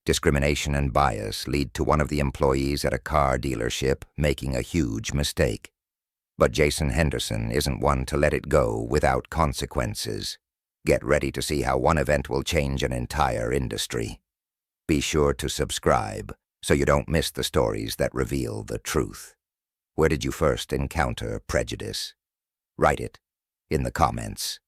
Discrimination and bias lead to one of the employees at a car dealership making a huge mistake. But Jason Henderson isn't one to let it go without consequences. Get ready to see how one event will change an entire industry. Be sure to subscribe so you don't miss the stories that reveal the truth. Where did you first encounter prejudice? Write it in the comments.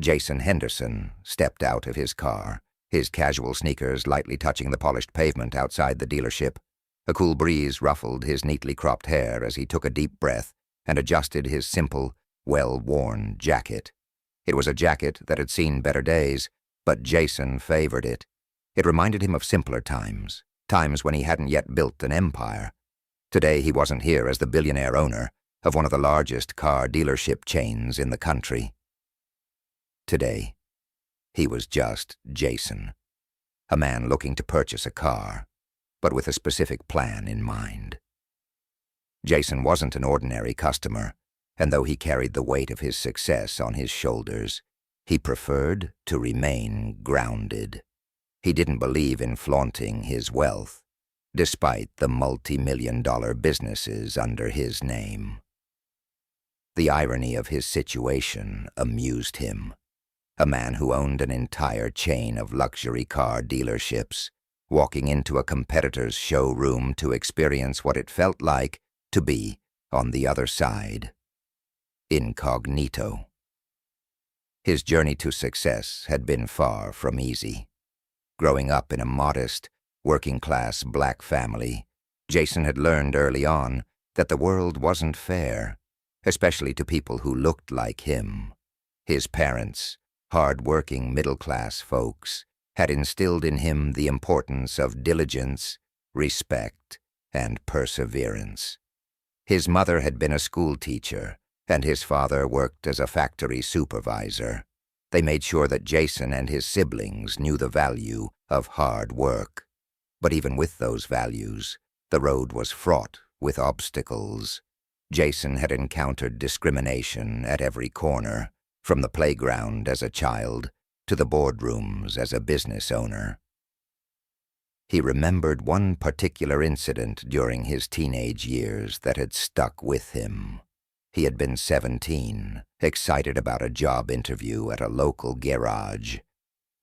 Jason Henderson stepped out of his car, his casual sneakers lightly touching the polished pavement outside the dealership. A cool breeze ruffled his neatly cropped hair as he took a deep breath and adjusted his simple, well-worn jacket. It was a jacket that had seen better days, but Jason favored it. It reminded him of simpler times, times when he hadn't yet built an empire. Today he wasn't here as the billionaire owner of one of the largest car dealership chains in the country. Today, he was just Jason, a man looking to purchase a car, but with a specific plan in mind. Jason wasn't an ordinary customer, and though he carried the weight of his success on his shoulders, he preferred to remain grounded. He didn't believe in flaunting his wealth, despite the multi-million-dollar businesses under his name. The irony of his situation amused him. A man who owned an entire chain of luxury car dealerships, walking into a competitor's showroom to experience what it felt like to be on the other side. Incognito. His journey to success had been far from easy. Growing up in a modest, working-class black family, Jason had learned early on that the world wasn't fair, especially to people who looked like him. His parents, hard-working middle-class folks, had instilled in him the importance of diligence, respect, and perseverance. His mother had been a school teacher, and his father worked as a factory supervisor. They made sure that Jason and his siblings knew the value of hard work. But even with those values, the road was fraught with obstacles. Jason had encountered discrimination at every corner, from the playground as a child to the boardrooms as a business owner. He remembered one particular incident during his teenage years that had stuck with him. He had been 17, excited about a job interview at a local garage,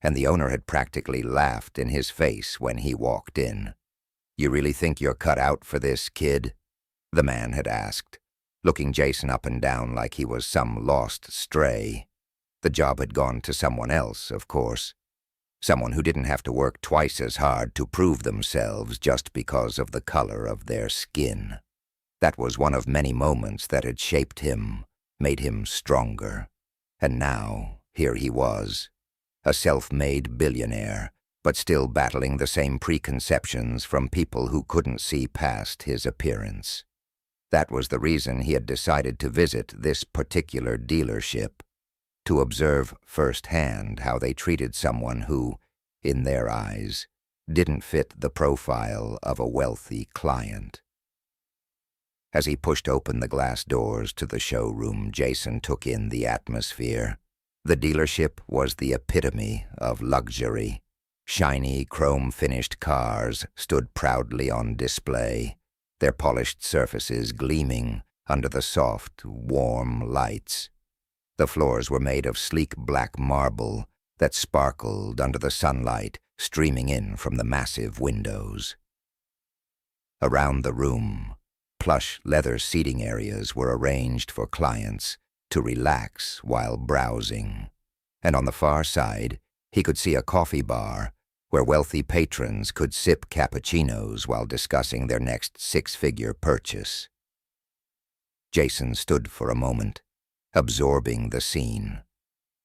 and the owner had practically laughed in his face when he walked in. "You really think you're cut out for this, kid?" the man had asked, looking Jason up and down like he was some lost stray. The job had gone to someone else, of course. Someone who didn't have to work twice as hard to prove themselves just because of the color of their skin. That was one of many moments that had shaped him, made him stronger. And now, here he was, a self-made billionaire, but still battling the same preconceptions from people who couldn't see past his appearance. That was the reason he had decided to visit this particular dealership, to observe firsthand how they treated someone who, in their eyes, didn't fit the profile of a wealthy client. As he pushed open the glass doors to the showroom, Jason took in the atmosphere. The dealership was the epitome of luxury. Shiny, chrome-finished cars stood proudly on display, their polished surfaces gleaming under the soft, warm lights. The floors were made of sleek black marble that sparkled under the sunlight streaming in from the massive windows. Around the room, plush leather seating areas were arranged for clients to relax while browsing, and on the far side, he could see a coffee bar where wealthy patrons could sip cappuccinos while discussing their next six-figure purchase. Jason stood for a moment, absorbing the scene.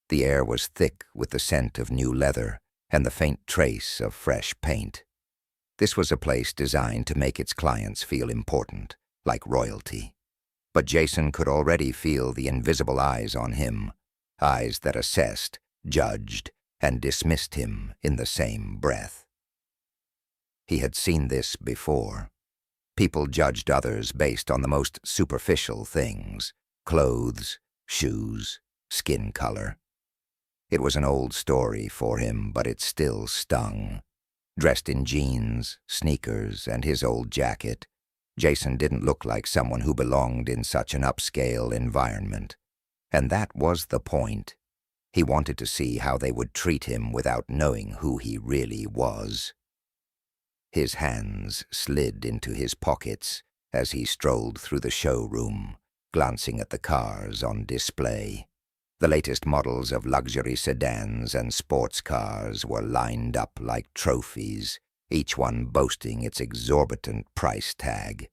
The air was thick with the scent of new leather and the faint trace of fresh paint. This was a place designed to make its clients feel important, like royalty. But Jason could already feel the invisible eyes on him, eyes that assessed, judged, and dismissed him in the same breath. He had seen this before. People judged others based on the most superficial things: clothes, shoes, skin color. It was an old story for him, but it still stung. Dressed in jeans, sneakers, and his old jacket, Jason didn't look like someone who belonged in such an upscale environment. And that was the point. He wanted to see how they would treat him without knowing who he really was. His hands slid into his pockets as he strolled through the showroom, glancing at the cars on display. The latest models of luxury sedans and sports cars were lined up like trophies, each one boasting its exorbitant price tag.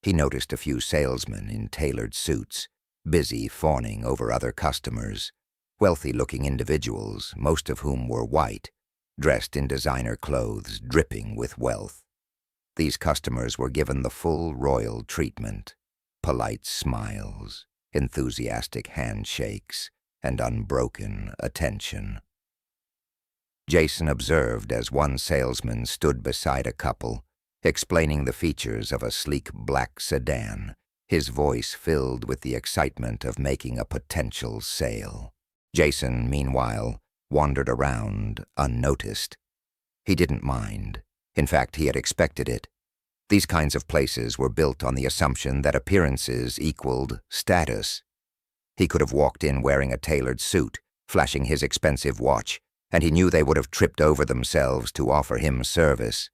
He noticed a few salesmen in tailored suits, busy fawning over other customers, wealthy-looking individuals, most of whom were white, dressed in designer clothes dripping with wealth. These customers were given the full royal treatment, polite smiles, enthusiastic handshakes, and unbroken attention. Jason observed as one salesman stood beside a couple, explaining the features of a sleek black sedan, his voice filled with the excitement of making a potential sale. Jason, meanwhile, wandered around unnoticed. He didn't mind. In fact, he had expected it. These kinds of places were built on the assumption that appearances equaled status. He could have walked in wearing a tailored suit, flashing his expensive watch, and he knew they would have tripped over themselves to offer him service.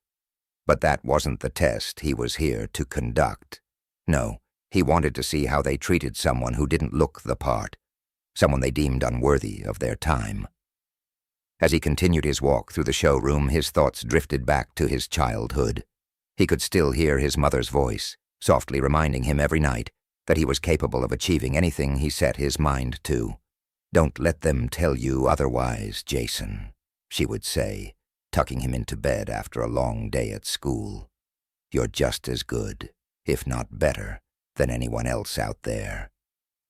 But that wasn't the test he was here to conduct. No, he wanted to see how they treated someone who didn't look the part, someone they deemed unworthy of their time. As he continued his walk through the showroom, his thoughts drifted back to his childhood. He could still hear his mother's voice, softly reminding him every night that he was capable of achieving anything he set his mind to. "Don't let them tell you otherwise, Jason," she would say, tucking him into bed after a long day at school. "You're just as good, if not better, than anyone else out there.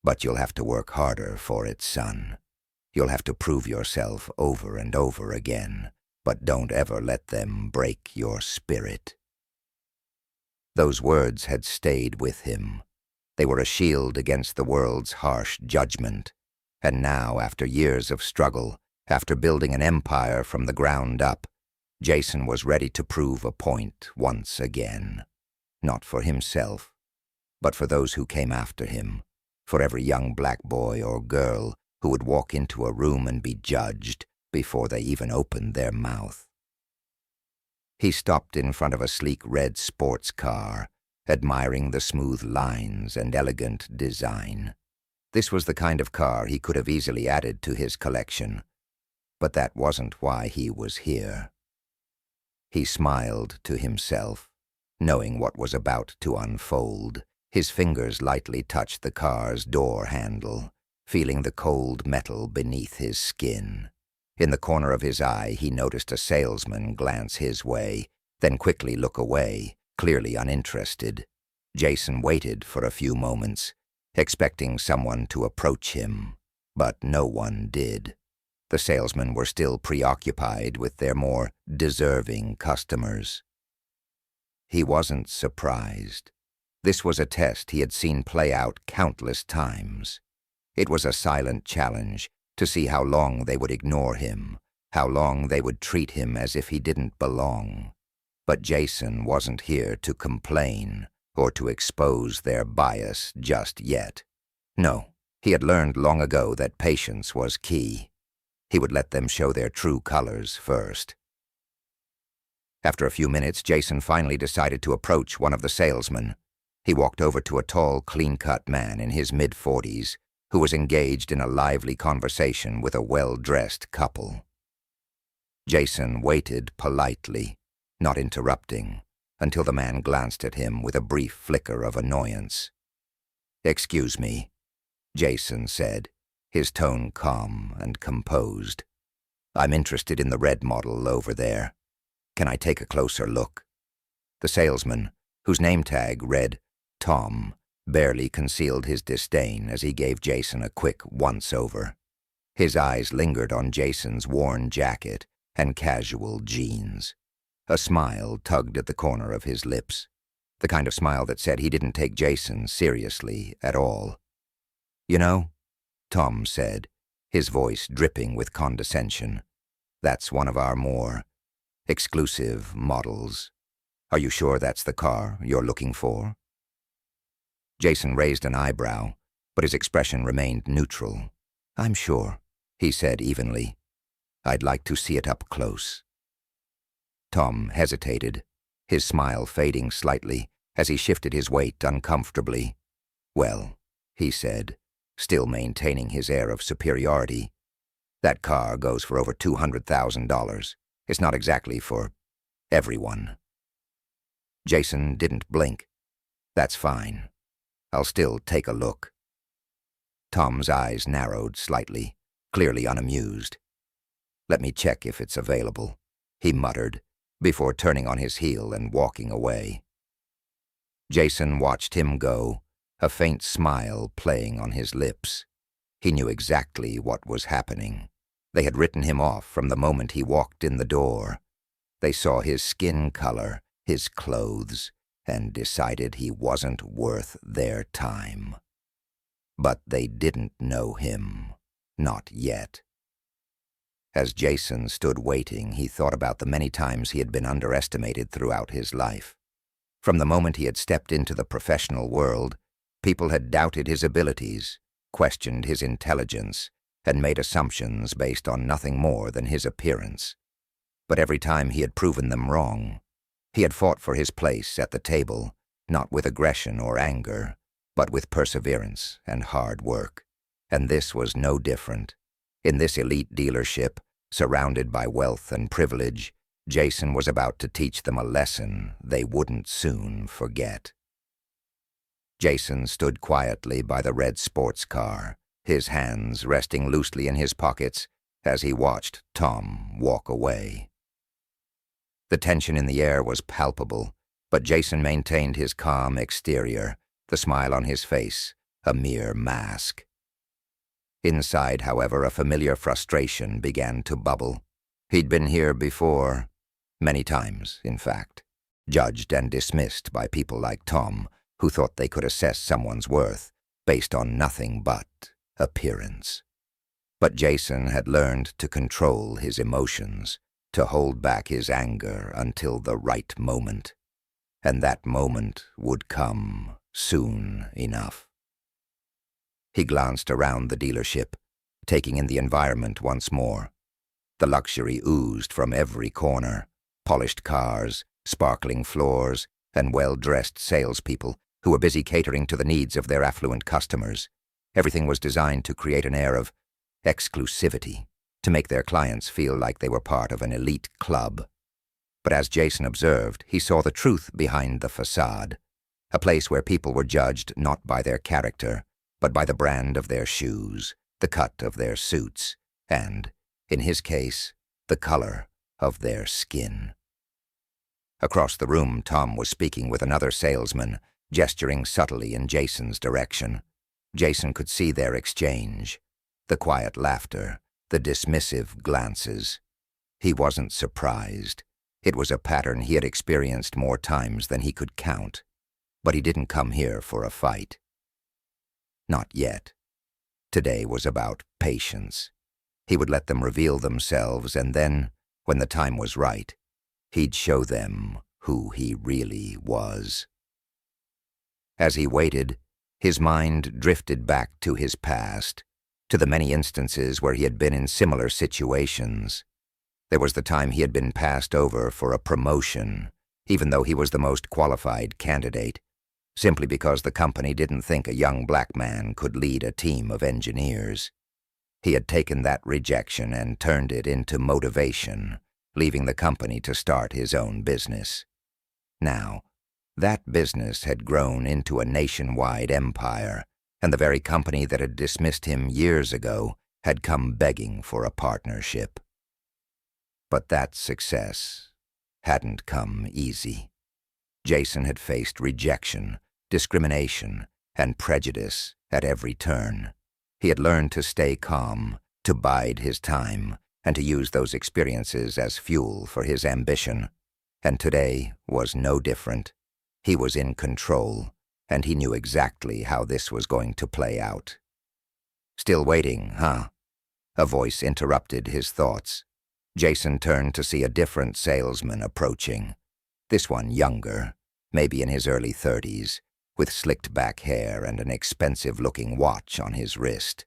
But you'll have to work harder for it, son. You'll have to prove yourself over and over again, but don't ever let them break your spirit." Those words had stayed with him. They were a shield against the world's harsh judgment. And now, after years of struggle, after building an empire from the ground up, Jason was ready to prove a point once again. Not for himself, but for those who came after him, for every young black boy or girl who would walk into a room and be judged before they even opened their mouth. He stopped in front of a sleek red sports car, admiring the smooth lines and elegant design. This was the kind of car he could have easily added to his collection, but that wasn't why he was here. He smiled to himself, knowing what was about to unfold. His fingers lightly touched the car's door handle, feeling the cold metal beneath his skin. In the corner of his eye, he noticed a salesman glance his way, then quickly look away, clearly uninterested. Jason waited for a few moments, expecting someone to approach him, but no one did. The salesmen were still preoccupied with their more deserving customers. He wasn't surprised. This was a test he had seen play out countless times. It was a silent challenge to see how long they would ignore him, how long they would treat him as if he didn't belong. But Jason wasn't here to complain or to expose their bias just yet. No, he had learned long ago that patience was key. He would let them show their true colors first. After a few minutes, Jason finally decided to approach one of the salesmen. He walked over to a tall, clean-cut man in his mid-40s who was engaged in a lively conversation with a well-dressed couple. Jason waited politely, not interrupting, until the man glanced at him with a brief flicker of annoyance. "Excuse me," Jason said, his tone calm and composed. "I'm interested in the red model over there. Can I take a closer look?" The salesman, whose name tag read Tom, barely concealed his disdain as he gave Jason a quick once-over. His eyes lingered on Jason's worn jacket and casual jeans. A smile tugged at the corner of his lips, the kind of smile that said he didn't take Jason seriously at all. "You know," Tom said, his voice dripping with condescension. "That's one of our more exclusive models. Are you sure that's the car you're looking for?" Jason raised an eyebrow, but his expression remained neutral. "I'm sure," he said evenly. "I'd like to see it up close." Tom hesitated, his smile fading slightly as he shifted his weight uncomfortably. "Well," he said, still maintaining his air of superiority, "that car goes for over $200,000. It's not exactly for everyone." Jason didn't blink. "That's fine. I'll still take a look." Tom's eyes narrowed slightly, clearly unamused. "Let me check if it's available," he muttered, before turning on his heel and walking away. Jason watched him go, a faint smile playing on his lips. He knew exactly what was happening. They had written him off from the moment he walked in the door. They saw his skin color, his clothes, and decided he wasn't worth their time. But they didn't know him. Not yet. As Jason stood waiting, he thought about the many times he had been underestimated throughout his life. From the moment he had stepped into the professional world, people had doubted his abilities, questioned his intelligence, and made assumptions based on nothing more than his appearance. But every time he had proven them wrong. He had fought for his place at the table, not with aggression or anger, but with perseverance and hard work. And this was no different. In this elite dealership, surrounded by wealth and privilege, Jason was about to teach them a lesson they wouldn't soon forget. Jason stood quietly by the red sports car, his hands resting loosely in his pockets as he watched Tom walk away. The tension in the air was palpable, but Jason maintained his calm exterior, the smile on his face a mere mask. Inside, however, a familiar frustration began to bubble. He'd been here before, many times, in fact, judged and dismissed by people like Tom, who thought they could assess someone's worth based on nothing but appearance. But Jason had learned to control his emotions, to hold back his anger until the right moment. And that moment would come soon enough. He glanced around the dealership, taking in the environment once more. The luxury oozed from every corner: polished cars, sparkling floors, and well-dressed salespeople who were busy catering to the needs of their affluent customers. Everything was designed to create an air of exclusivity, to make their clients feel like they were part of an elite club. But as Jason observed, he saw the truth behind the facade, a place where people were judged not by their character, but by the brand of their shoes, the cut of their suits, and, in his case, the color of their skin. Across the room, Tom was speaking with another salesman, gesturing subtly in Jason's direction. Jason could see their exchange, the quiet laughter, the dismissive glances. He wasn't surprised. It was a pattern he had experienced more times than he could count. But he didn't come here for a fight. Not yet. Today was about patience. He would let them reveal themselves, and then, when the time was right, he'd show them who he really was. As he waited, his mind drifted back to his past, to the many instances where he had been in similar situations. There was the time he had been passed over for a promotion, even though he was the most qualified candidate, simply because the company didn't think a young black man could lead a team of engineers. He had taken that rejection and turned it into motivation, leaving the company to start his own business. Now, that business had grown into a nationwide empire, and the very company that had dismissed him years ago had come begging for a partnership. But that success hadn't come easy. Jason had faced rejection, discrimination, and prejudice at every turn. He had learned to stay calm, to bide his time, and to use those experiences as fuel for his ambition. And today was no different. He was in control, and he knew exactly how this was going to play out. "Still waiting, huh?" A voice interrupted his thoughts. Jason turned to see a different salesman approaching. This one younger, maybe in his early 30s, with slicked back hair and an expensive-looking watch on his wrist.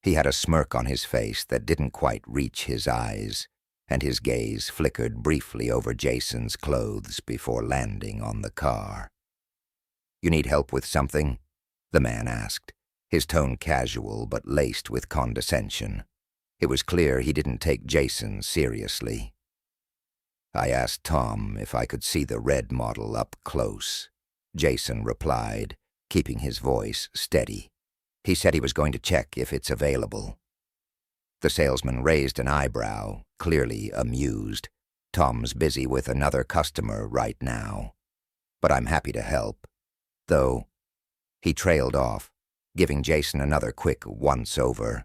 He had a smirk on his face that didn't quite reach his eyes, and his gaze flickered briefly over Jason's clothes before landing on the car. "You need help with something?" the man asked, his tone casual but laced with condescension. It was clear he didn't take Jason seriously. "I asked Tom if I could see the red model up close," Jason replied, keeping his voice steady. "He said he was going to check if it's available." The salesman raised an eyebrow, clearly amused. "Tom's busy with another customer right now. But I'm happy to help. Though," he trailed off, giving Jason another quick once-over.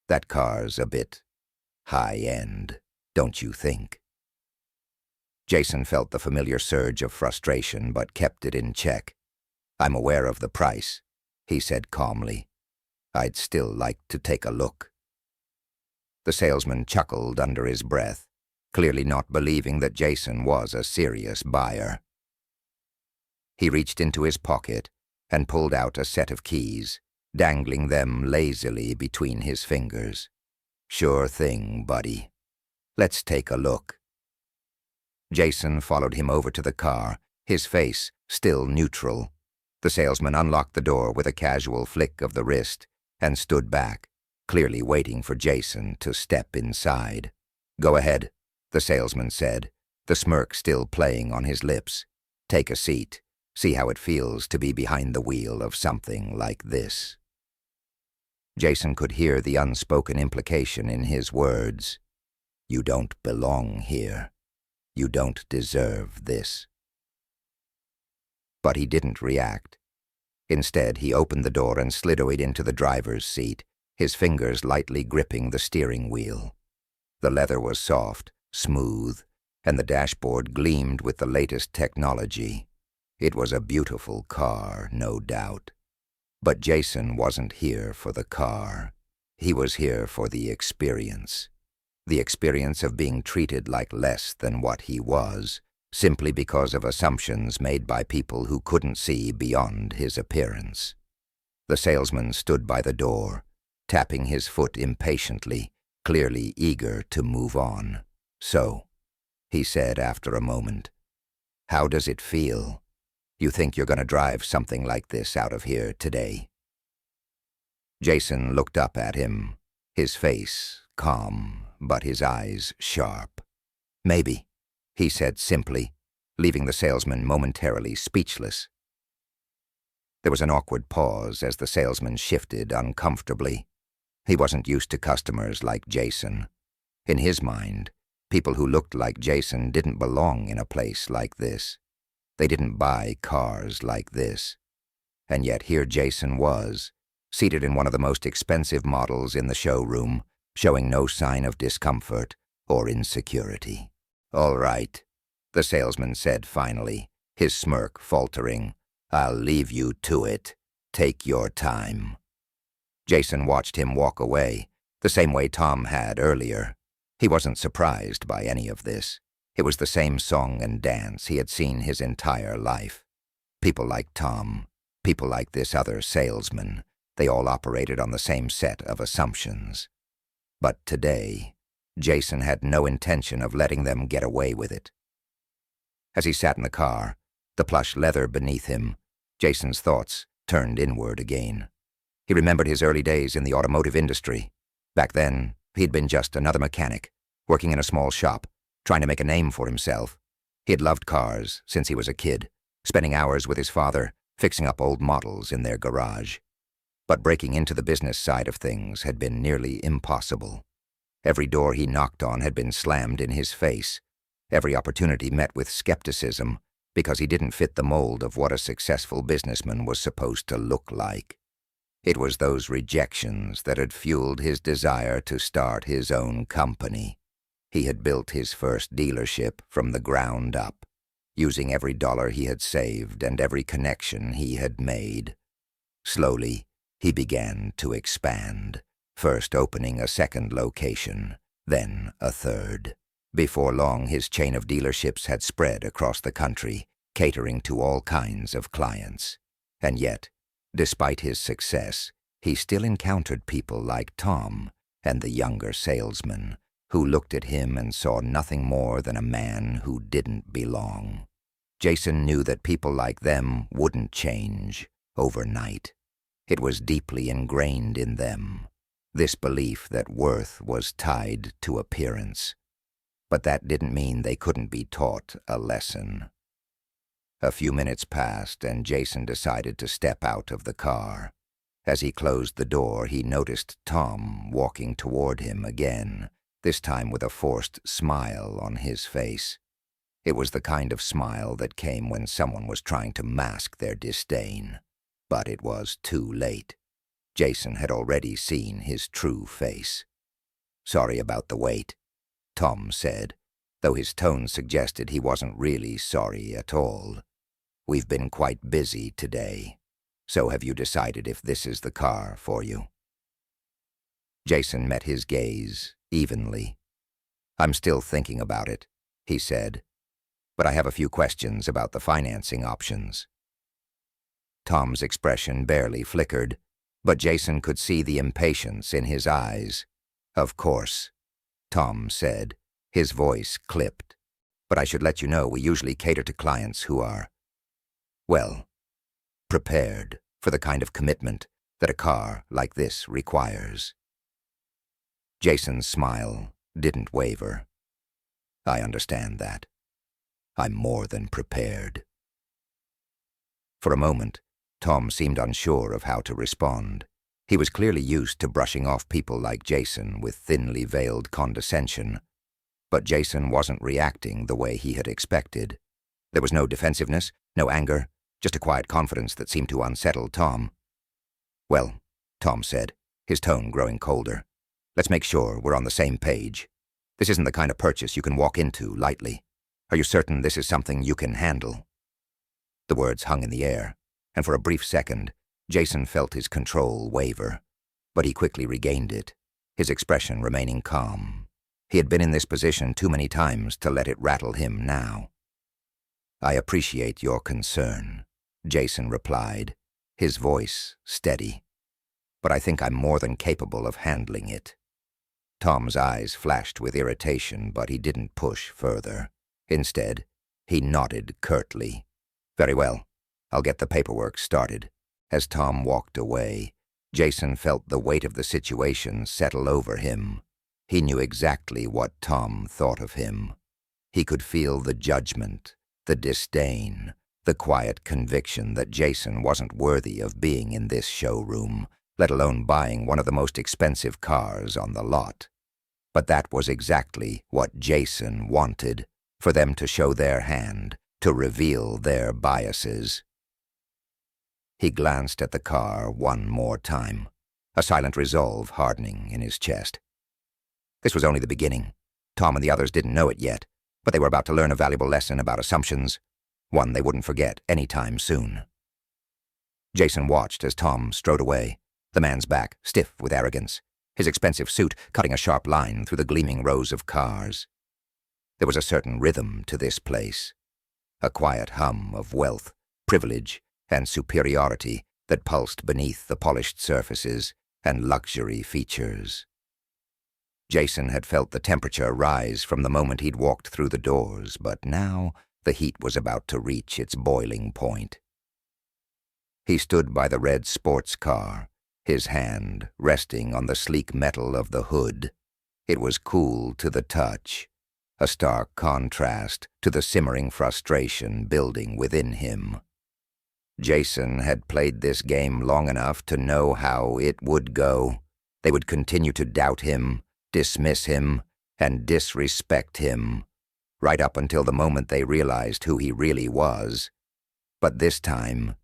"That car's a bit high-end, don't you think?" Jason felt the familiar surge of frustration but kept it in check. "I'm aware of the price," he said calmly. "I'd still like to take a look." The salesman chuckled under his breath, clearly not believing that Jason was a serious buyer. He reached into his pocket and pulled out a set of keys, dangling them lazily between his fingers. "Sure thing, buddy. Let's take a look." Jason followed him over to the car, his face still neutral. The salesman unlocked the door with a casual flick of the wrist and stood back, clearly waiting for Jason to step inside. "Go ahead," the salesman said, the smirk still playing on his lips. "Take a seat. See how it feels to be behind the wheel of something like this." Jason could hear the unspoken implication in his words. "You don't belong here. You don't deserve this." But he didn't react. Instead, he opened the door and slid into the driver's seat, his fingers lightly gripping the steering wheel. The leather was soft, smooth, and the dashboard gleamed with the latest technology. It was a beautiful car, no doubt. But Jason wasn't here for the car. He was here for the experience. The experience of being treated like less than what he was, simply because of assumptions made by people who couldn't see beyond his appearance. The salesman stood by the door, tapping his foot impatiently, clearly eager to move on. "So," he said after a moment, "how does it feel? You think you're going to drive something like this out of here today?" Jason looked up at him, his face calm, but his eyes sharp. "Maybe," he said simply, leaving the salesman momentarily speechless. There was an awkward pause as the salesman shifted uncomfortably. He wasn't used to customers like Jason. In his mind, people who looked like Jason didn't belong in a place like this. They didn't buy cars like this. And yet here Jason was, seated in one of the most expensive models in the showroom, showing no sign of discomfort or insecurity. "All right," the salesman said finally, his smirk faltering. "I'll leave you to it. Take your time." Jason watched him walk away, the same way Tom had earlier. He wasn't surprised by any of this. It was the same song and dance he had seen his entire life. People like Tom, people like this other salesman, they all operated on the same set of assumptions. But today, Jason had no intention of letting them get away with it. As he sat in the car, the plush leather beneath him, Jason's thoughts turned inward again. He remembered his early days in the automotive industry. Back then, he'd been just another mechanic, working in a small shop, trying to make a name for himself. He had loved cars since he was a kid, spending hours with his father, fixing up old models in their garage. But breaking into the business side of things had been nearly impossible. Every door he knocked on had been slammed in his face. Every opportunity met with skepticism because he didn't fit the mold of what a successful businessman was supposed to look like. It was those rejections that had fueled his desire to start his own company. He had built his first dealership from the ground up, using every dollar he had saved and every connection he had made. Slowly, he began to expand, first opening a second location, then a third. Before long, his chain of dealerships had spread across the country, catering to all kinds of clients. And yet, despite his success, he still encountered people like Tom and the younger salesman, who looked at him and saw nothing more than a man who didn't belong. Jason knew that people like them wouldn't change overnight. It was deeply ingrained in them, this belief that worth was tied to appearance. But that didn't mean they couldn't be taught a lesson. A few minutes passed, and Jason decided to step out of the car. As he closed the door, he noticed Tom walking toward him again, this time with a forced smile on his face. It was the kind of smile that came when someone was trying to mask their disdain. But it was too late. Jason had already seen his true face. "Sorry about the wait," Tom said, though his tone suggested he wasn't really sorry at all. "We've been quite busy today. So have you decided if this is the car for you?" Jason met his gaze evenly. "I'm still thinking about it," he said, "but I have a few questions about the financing options." Tom's expression barely flickered, but Jason could see the impatience in his eyes. "Of course," Tom said, his voice clipped. "But I should let you know we usually cater to clients who are, well, prepared for the kind of commitment that a car like this requires." Jason's smile didn't waver. "I understand that. I'm more than prepared." For a moment, Tom seemed unsure of how to respond. He was clearly used to brushing off people like Jason with thinly veiled condescension. But Jason wasn't reacting the way he had expected. There was no defensiveness, no anger, just a quiet confidence that seemed to unsettle Tom. "Well," Tom said, his tone growing colder, "let's make sure we're on the same page. This isn't the kind of purchase you can walk into lightly. Are you certain this is something you can handle?" The words hung in the air, and for a brief second, Jason felt his control waver. But he quickly regained it, his expression remaining calm. He had been in this position too many times to let it rattle him now. "I appreciate your concern," Jason replied, his voice steady. "But I think I'm more than capable of handling it." Tom's eyes flashed with irritation, but he didn't push further. Instead, he nodded curtly. "Very well. I'll get the paperwork started." As Tom walked away, Jason felt the weight of the situation settle over him. He knew exactly what Tom thought of him. He could feel the judgment, the disdain, the quiet conviction that Jason wasn't worthy of being in this showroom, let alone buying one of the most expensive cars on the lot. But that was exactly what Jason wanted, for them to show their hand, to reveal their biases. He glanced at the car one more time, a silent resolve hardening in his chest. This was only the beginning. Tom and the others didn't know it yet, but they were about to learn a valuable lesson about assumptions, one they wouldn't forget anytime soon. Jason watched as Tom strode away, the man's back stiff with arrogance, his expensive suit cutting a sharp line through the gleaming rows of cars. There was a certain rhythm to this place, a quiet hum of wealth, privilege, and superiority that pulsed beneath the polished surfaces and luxury features. Jason had felt the temperature rise from the moment he'd walked through the doors, but now the heat was about to reach its boiling point. He stood by the red sports car, his hand resting on the sleek metal of the hood. It was cool to the touch, a stark contrast to the simmering frustration building within him. Jason had played this game long enough to know how it would go. They would continue to doubt him, dismiss him, and disrespect him, right up until the moment they realized who he really was. But this time,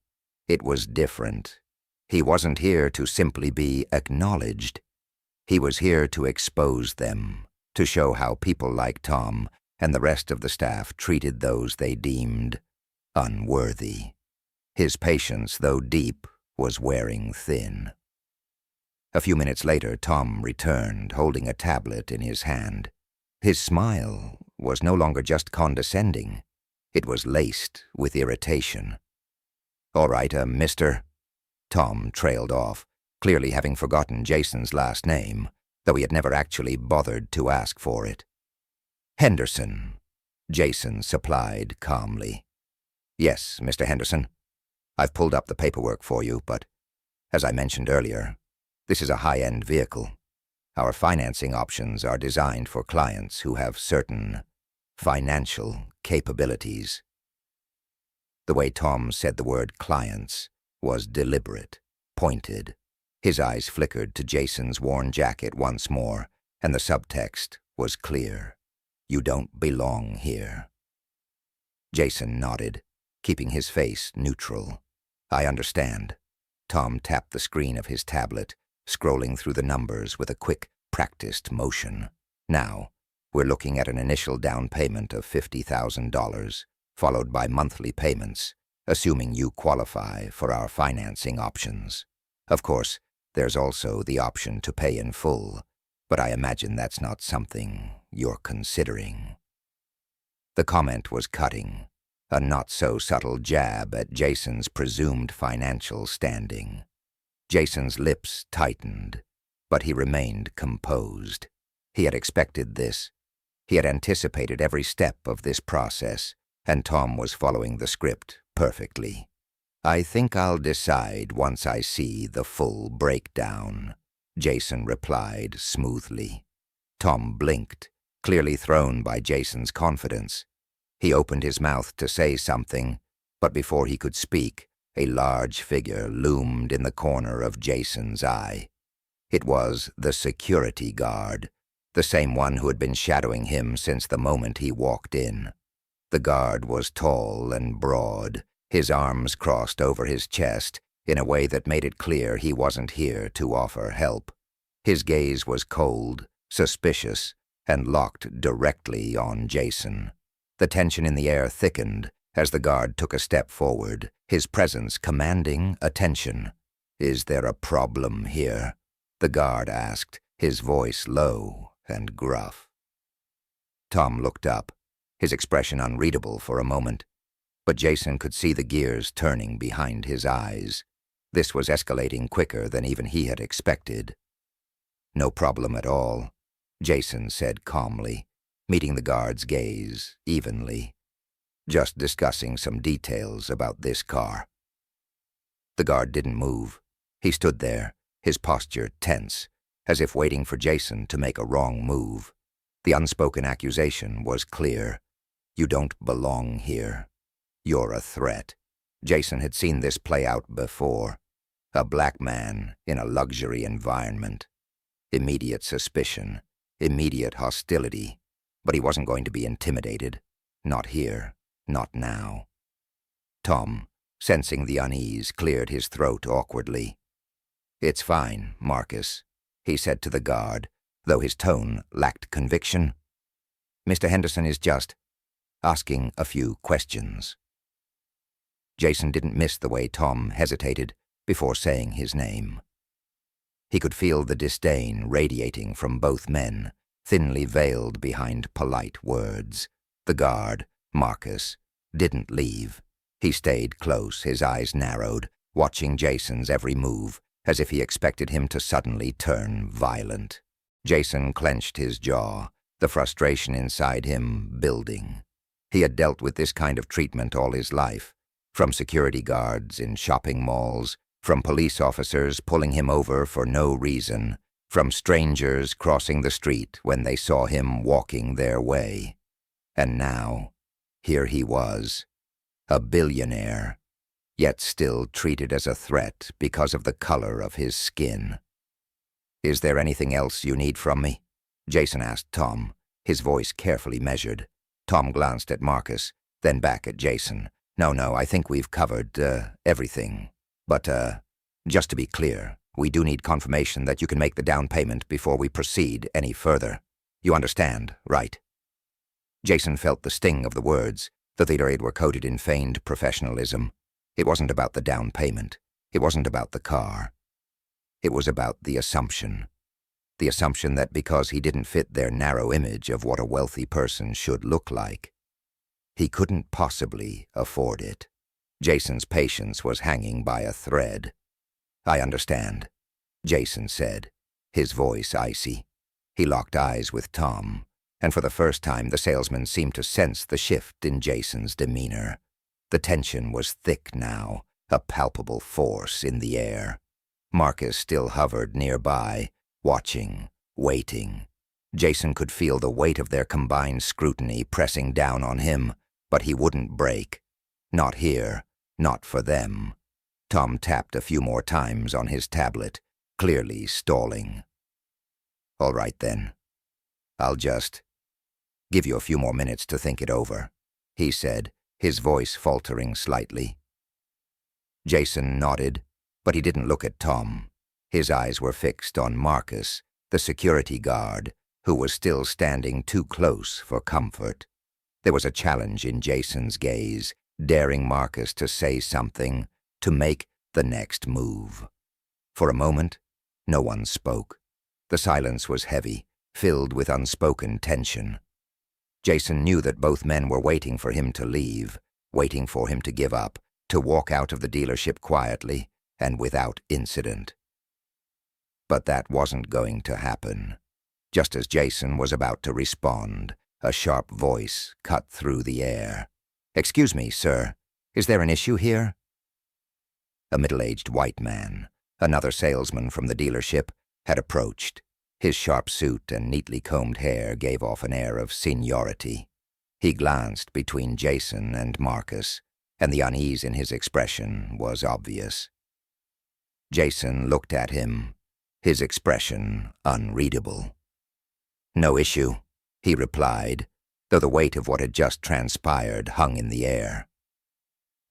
it was different. He wasn't here to simply be acknowledged. He was here to expose them, to show how people like Tom and the rest of the staff treated those they deemed unworthy. His patience, though deep, was wearing thin. A few minutes later, Tom returned, holding a tablet in his hand. His smile was no longer just condescending. It was laced with irritation. "All right, mister." Tom trailed off, clearly having forgotten Jason's last name, though he had never actually bothered to ask for it. "Henderson," Jason supplied calmly. "Yes, Mr. Henderson. I've pulled up the paperwork for you, but, as I mentioned earlier, this is a high-end vehicle. Our financing options are designed for clients who have certain financial capabilities." The way Tom said the word clients was deliberate, pointed. His eyes flickered to Jason's worn jacket once more, and the subtext was clear. "You don't belong here." Jason nodded, keeping his face neutral. "I understand." Tom tapped the screen of his tablet, scrolling through the numbers with a quick, practiced motion. "Now, we're looking at an initial down payment of $50,000, followed by monthly payments, assuming you qualify for our financing options. Of course, there's also the option to pay in full, but I imagine that's not something you're considering." The comment was cutting, a not-so-subtle jab at Jason's presumed financial standing. Jason's lips tightened, but he remained composed. He had expected this. He had anticipated every step of this process, and Tom was following the script perfectly. "I think I'll decide once I see the full breakdown," Jason replied smoothly. Tom blinked, clearly thrown by Jason's confidence. He opened his mouth to say something, but before he could speak, a large figure loomed in the corner of Jason's eye. It was the security guard, the same one who had been shadowing him since the moment he walked in. The guard was tall and broad, his arms crossed over his chest in a way that made it clear he wasn't here to offer help. His gaze was cold, suspicious, and locked directly on Jason. The tension in the air thickened as the guard took a step forward, his presence commanding attention. "Is there a problem here?" the guard asked, his voice low and gruff. Tom looked up, his expression unreadable for a moment, but Jason could see the gears turning behind his eyes. This was escalating quicker than even he had expected. "No problem at all," Jason said calmly, meeting the guard's gaze evenly. "Just discussing some details about this car." The guard didn't move. He stood there, his posture tense, as if waiting for Jason to make a wrong move. The unspoken accusation was clear. "You don't belong here. You're a threat." Jason had seen this play out before. A black man in a luxury environment. Immediate suspicion, immediate hostility. But he wasn't going to be intimidated. Not here, not now. Tom, sensing the unease, cleared his throat awkwardly. "It's fine, Marcus," he said to the guard, though his tone lacked conviction. "Mr. Henderson is just asking a few questions." Jason didn't miss the way Tom hesitated before saying his name. He could feel the disdain radiating from both men, thinly veiled behind polite words. The guard, Marcus, didn't leave. He stayed close, his eyes narrowed, watching Jason's every move, as if he expected him to suddenly turn violent. Jason clenched his jaw, the frustration inside him building. He had dealt with this kind of treatment all his life, from security guards in shopping malls, from police officers pulling him over for no reason, from strangers crossing the street when they saw him walking their way. And now, here he was, a billionaire, yet still treated as a threat because of the color of his skin. "Is there anything else you need from me?" Jason asked Tom, his voice carefully measured. Tom glanced at Marcus, then back at Jason. No, I think we've covered everything. But, just to be clear, we do need confirmation that you can make the down payment before we proceed any further. You understand, right?" Jason felt the sting of the words, though they were coated in feigned professionalism. It wasn't about the down payment. It wasn't about the car. It was about the assumption that because he didn't fit their narrow image of what a wealthy person should look like, he couldn't possibly afford it. Jason's patience was hanging by a thread. "I understand," Jason said, his voice icy. He locked eyes with Tom, and for the first time the salesman seemed to sense the shift in Jason's demeanor. The tension was thick now, a palpable force in the air. Marcus still hovered nearby, watching, waiting. Jason could feel the weight of their combined scrutiny pressing down on him, but he wouldn't break. Not here, not for them. Tom tapped a few more times on his tablet, clearly stalling. "All right then. I'll just give you a few more minutes to think it over," he said, his voice faltering slightly. Jason nodded, but he didn't look at Tom. His eyes were fixed on Marcus, the security guard, who was still standing too close for comfort. There was a challenge in Jason's gaze, daring Marcus to say something, to make the next move. For a moment, no one spoke. The silence was heavy, filled with unspoken tension. Jason knew that both men were waiting for him to leave, waiting for him to give up, to walk out of the dealership quietly and without incident. But that wasn't going to happen. Just as Jason was about to respond, a sharp voice cut through the air. "Excuse me, sir. Is there an issue here?" A middle-aged white man, another salesman from the dealership, had approached. His sharp suit and neatly combed hair gave off an air of seniority. He glanced between Jason and Marcus, and the unease in his expression was obvious. Jason looked at him, his expression unreadable. "No issue," he replied, though the weight of what had just transpired hung in the air.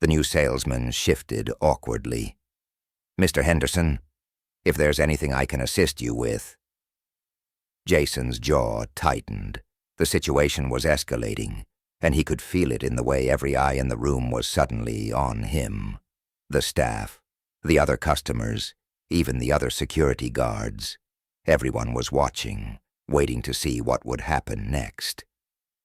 The new salesman shifted awkwardly. "Mr. Henderson, if there's anything I can assist you with." Jason's jaw tightened. The situation was escalating, and he could feel it in the way every eye in the room was suddenly on him. The staff, the other customers, even the other security guards. Everyone was watching, waiting to see what would happen next.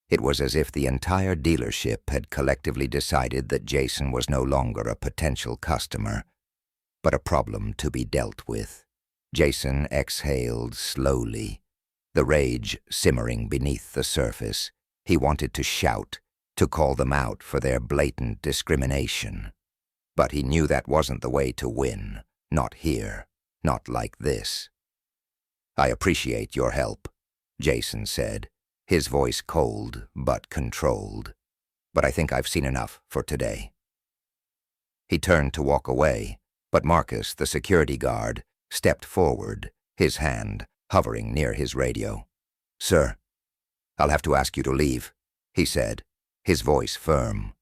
It was as if the entire dealership had collectively decided that Jason was no longer a potential customer, but a problem to be dealt with. Jason exhaled slowly, the rage simmering beneath the surface. He wanted to shout, to call them out for their blatant discrimination. But he knew that wasn't the way to win. Not here. Not like this. "I appreciate your help," Jason said, his voice cold but controlled. "But I think I've seen enough for today." He turned to walk away, but Marcus, the security guard, stepped forward, his hand hovering near his radio. "Sir, I'll have to ask you to leave," he said, his voice firm.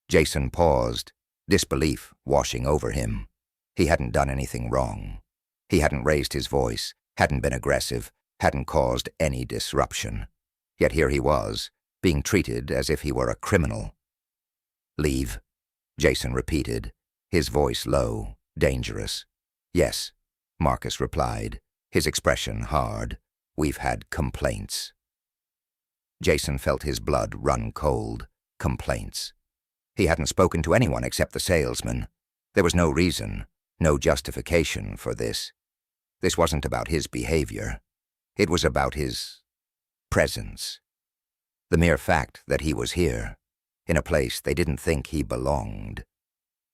Jason paused, disbelief washing over him. He hadn't done anything wrong. He hadn't raised his voice, hadn't been aggressive, hadn't caused any disruption. Yet here he was, being treated as if he were a criminal. "Leave," Jason repeated, his voice low, dangerous. "Yes," Marcus replied, his expression hard. "We've had complaints." Jason felt his blood run cold. Complaints. He hadn't spoken to anyone except the salesman. There was no reason, no justification for this. This wasn't about his behavior. It was about his presence. The mere fact that he was here, in a place they didn't think he belonged,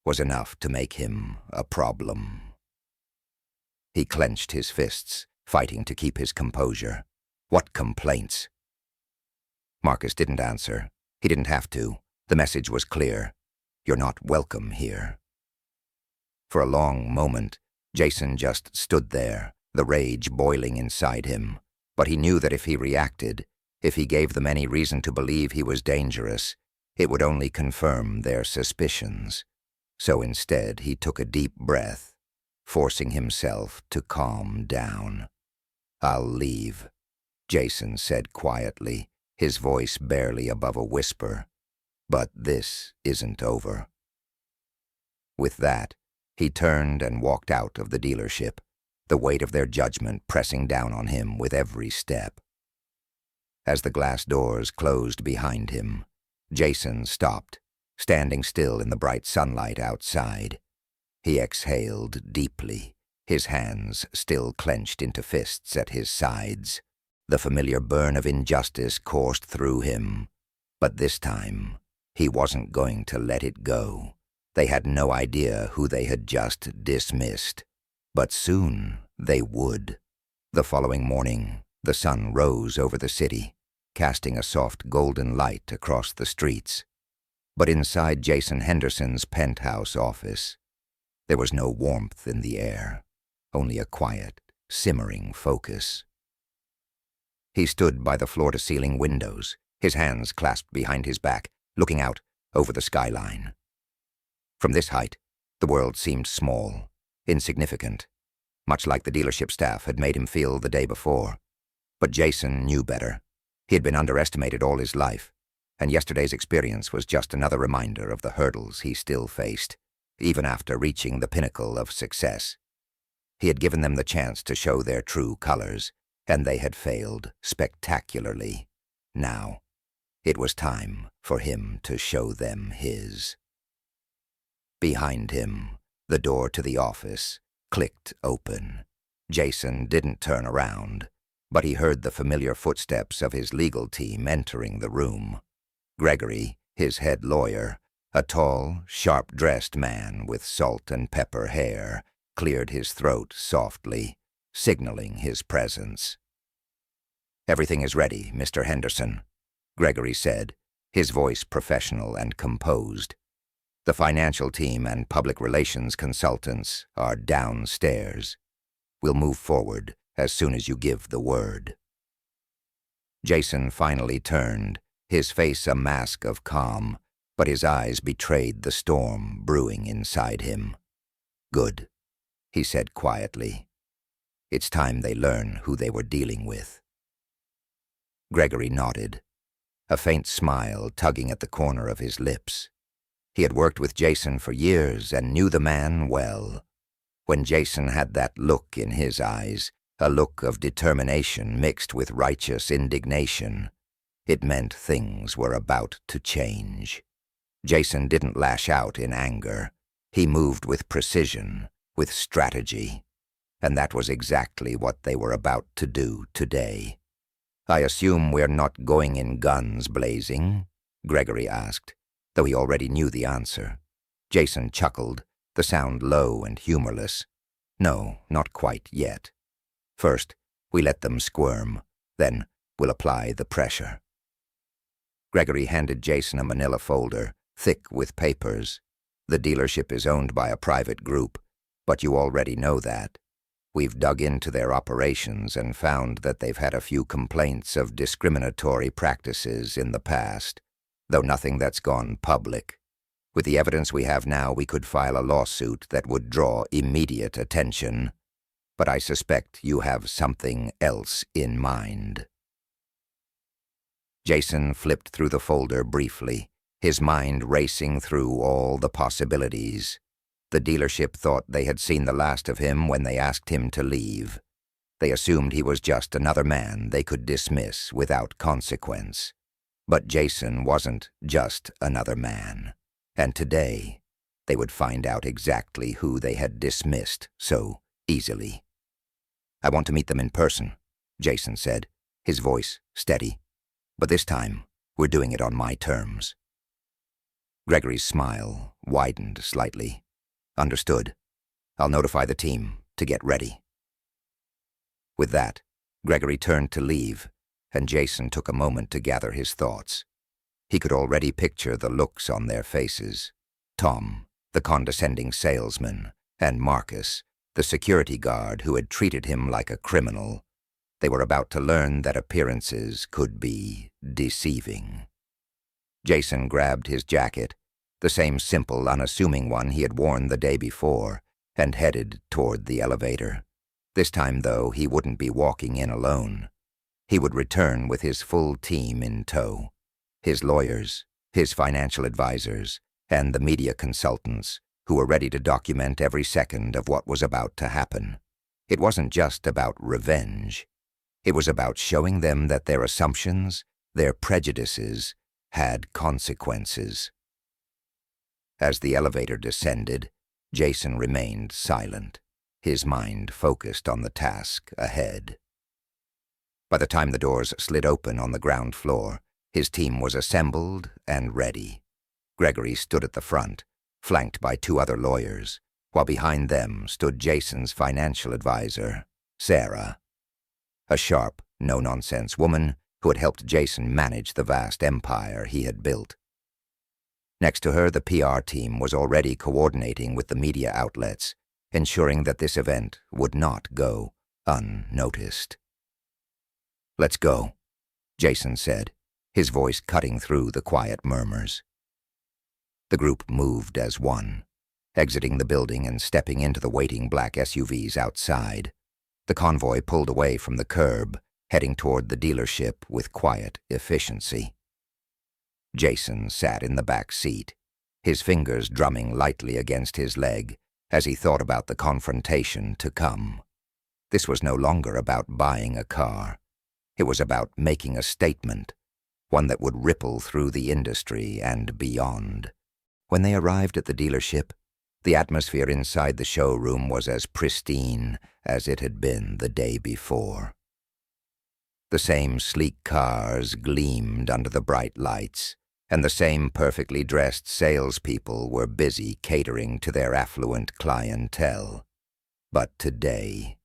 was enough to make him a problem. He clenched his fists, fighting to keep his composure. What complaints? Marcus didn't answer. He didn't have to. The message was clear. You're not welcome here. For a long moment, Jason just stood there, the rage boiling inside him. But he knew that if he reacted, if he gave them any reason to believe he was dangerous, it would only confirm their suspicions. So instead, he took a deep breath, forcing himself to calm down. "I'll leave," Jason said quietly, his voice barely above a whisper. "But this isn't over." With that, He turned and walked out of the dealership, the weight of their judgment pressing down on him with every step. As the glass doors closed behind him, Jason stopped, standing still in the bright sunlight outside. He exhaled deeply, his hands still clenched into fists at his sides. The familiar burn of injustice coursed through him, but this time he wasn't going to let it go. They had no idea who they had just dismissed, but soon they would. The following morning, the sun rose over the city, casting a soft golden light across the streets. But inside Jason Henderson's penthouse office, there was no warmth in the air, only a quiet, simmering focus. He stood by the floor-to-ceiling windows, his hands clasped behind his back, looking out over the skyline. From this height, the world seemed small, insignificant, much like the dealership staff had made him feel the day before. But Jason knew better. He had been underestimated all his life, and yesterday's experience was just another reminder of the hurdles he still faced, even after reaching the pinnacle of success. He had given them the chance to show their true colors, and they had failed spectacularly. Now, it was time for him to show them his. Behind him, the door to the office clicked open. Jason didn't turn around, but he heard the familiar footsteps of his legal team entering the room. Gregory, his head lawyer, a tall, sharp-dressed man with salt and pepper hair, cleared his throat softly, signaling his presence. "Everything is ready, Mr. Henderson," Gregory said, his voice professional and composed. "The financial team and public relations consultants are downstairs. We'll move forward as soon as you give the word." Jason finally turned, his face a mask of calm, but his eyes betrayed the storm brewing inside him. "Good," he said quietly. "It's time they learn who they were dealing with." Gregory nodded, a faint smile tugging at the corner of his lips. He had worked with Jason for years and knew the man well. When Jason had that look in his eyes, a look of determination mixed with righteous indignation, it meant things were about to change. Jason didn't lash out in anger. He moved with precision, with strategy, and that was exactly what they were about to do today. "I assume we're not going in guns blazing?" Gregory asked, though he already knew the answer. Jason chuckled, the sound low and humorless. "No, not quite yet. First, we let them squirm, then we'll apply the pressure." Gregory handed Jason a manila folder, thick with papers. "The dealership is owned by a private group, but you already know that. We've dug into their operations and found that they've had a few complaints of discriminatory practices in the past, though nothing that's gone public. With the evidence we have now, we could file a lawsuit that would draw immediate attention, but I suspect you have something else in mind." Jason flipped through the folder briefly, his mind racing through all the possibilities. The dealership thought they had seen the last of him when they asked him to leave. They assumed he was just another man they could dismiss without consequence. But Jason wasn't just another man, and today they would find out exactly who they had dismissed so easily. "I want to meet them in person," Jason said, his voice steady. "But this time, we're doing it on my terms." Gregory's smile widened slightly. "Understood. I'll notify the team to get ready." With that, Gregory turned to leave, and Jason took a moment to gather his thoughts. He could already picture the looks on their faces. Tom, the condescending salesman, and Marcus, the security guard who had treated him like a criminal. They were about to learn that appearances could be deceiving. Jason grabbed his jacket, the same simple, unassuming one he had worn the day before, and headed toward the elevator. This time, though, he wouldn't be walking in alone. He would return with his full team in tow. His lawyers, his financial advisors, and the media consultants who were ready to document every second of what was about to happen. It wasn't just about revenge. It was about showing them that their assumptions, their prejudices, had consequences. As the elevator descended, Jason remained silent, his mind focused on the task ahead. By the time the doors slid open on the ground floor, his team was assembled and ready. Gregory stood at the front, flanked by two other lawyers, while behind them stood Jason's financial advisor, Sarah, a sharp, no-nonsense woman who had helped Jason manage the vast empire he had built. Next to her, the PR team was already coordinating with the media outlets, ensuring that this event would not go unnoticed. "Let's go," Jason said, his voice cutting through the quiet murmurs. The group moved as one, exiting the building and stepping into the waiting black SUVs outside. The convoy pulled away from the curb, heading toward the dealership with quiet efficiency. Jason sat in the back seat, his fingers drumming lightly against his leg as he thought about the confrontation to come. This was no longer about buying a car. It was about making a statement, one that would ripple through the industry and beyond. When they arrived at the dealership, the atmosphere inside the showroom was as pristine as it had been the day before. The same sleek cars gleamed under the bright lights, and the same perfectly dressed salespeople were busy catering to their affluent clientele. But today,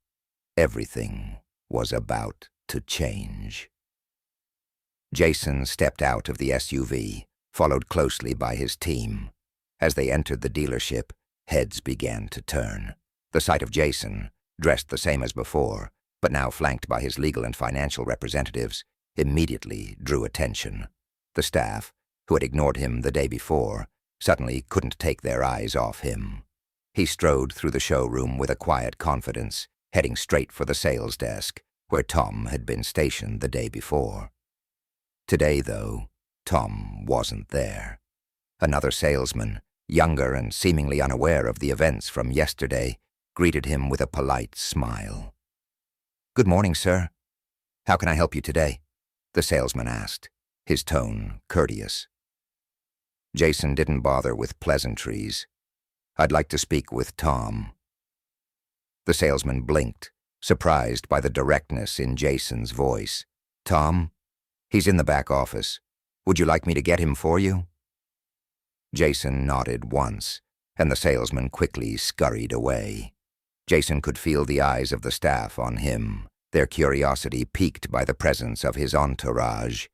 everything was about to change. Jason stepped out of the SUV, followed closely by his team. As they entered the dealership, heads began to turn. The sight of Jason, dressed the same as before, but now flanked by his legal and financial representatives, immediately drew attention. The staff, who had ignored him the day before, suddenly couldn't take their eyes off him. He strode through the showroom with a quiet confidence, heading straight for the sales desk, where Tom had been stationed the day before. Today, though, Tom wasn't there. Another salesman, younger and seemingly unaware of the events from yesterday, greeted him with a polite smile. "Good morning, sir. How can I help you today?" the salesman asked, his tone courteous. Jason didn't bother with pleasantries. "I'd like to speak with Tom." The salesman blinked, surprised by the directness in Jason's voice. "Tom? He's in the back office. Would you like me to get him for you?" Jason nodded once, and the salesman quickly scurried away. Jason could feel the eyes of the staff on him, their curiosity piqued by the presence of his entourage.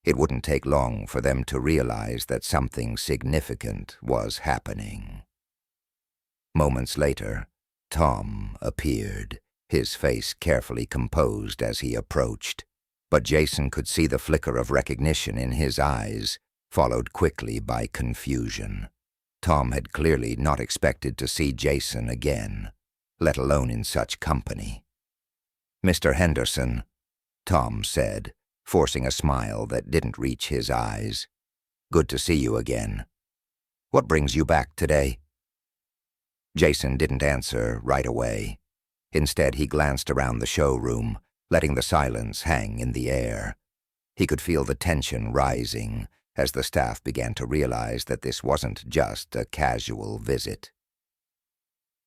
It wouldn't take long for them to realize that something significant was happening. Moments later, Tom appeared, his face carefully composed as he approached. But Jason could see the flicker of recognition in his eyes, followed quickly by confusion. Tom had clearly not expected to see Jason again, let alone in such company. "Mr. Henderson," Tom said, forcing a smile that didn't reach his eyes. "Good to see you again. What brings you back today?" Jason didn't answer right away. Instead, he glanced around the showroom, letting the silence hang in the air. He could feel the tension rising as the staff began to realize that this wasn't just a casual visit.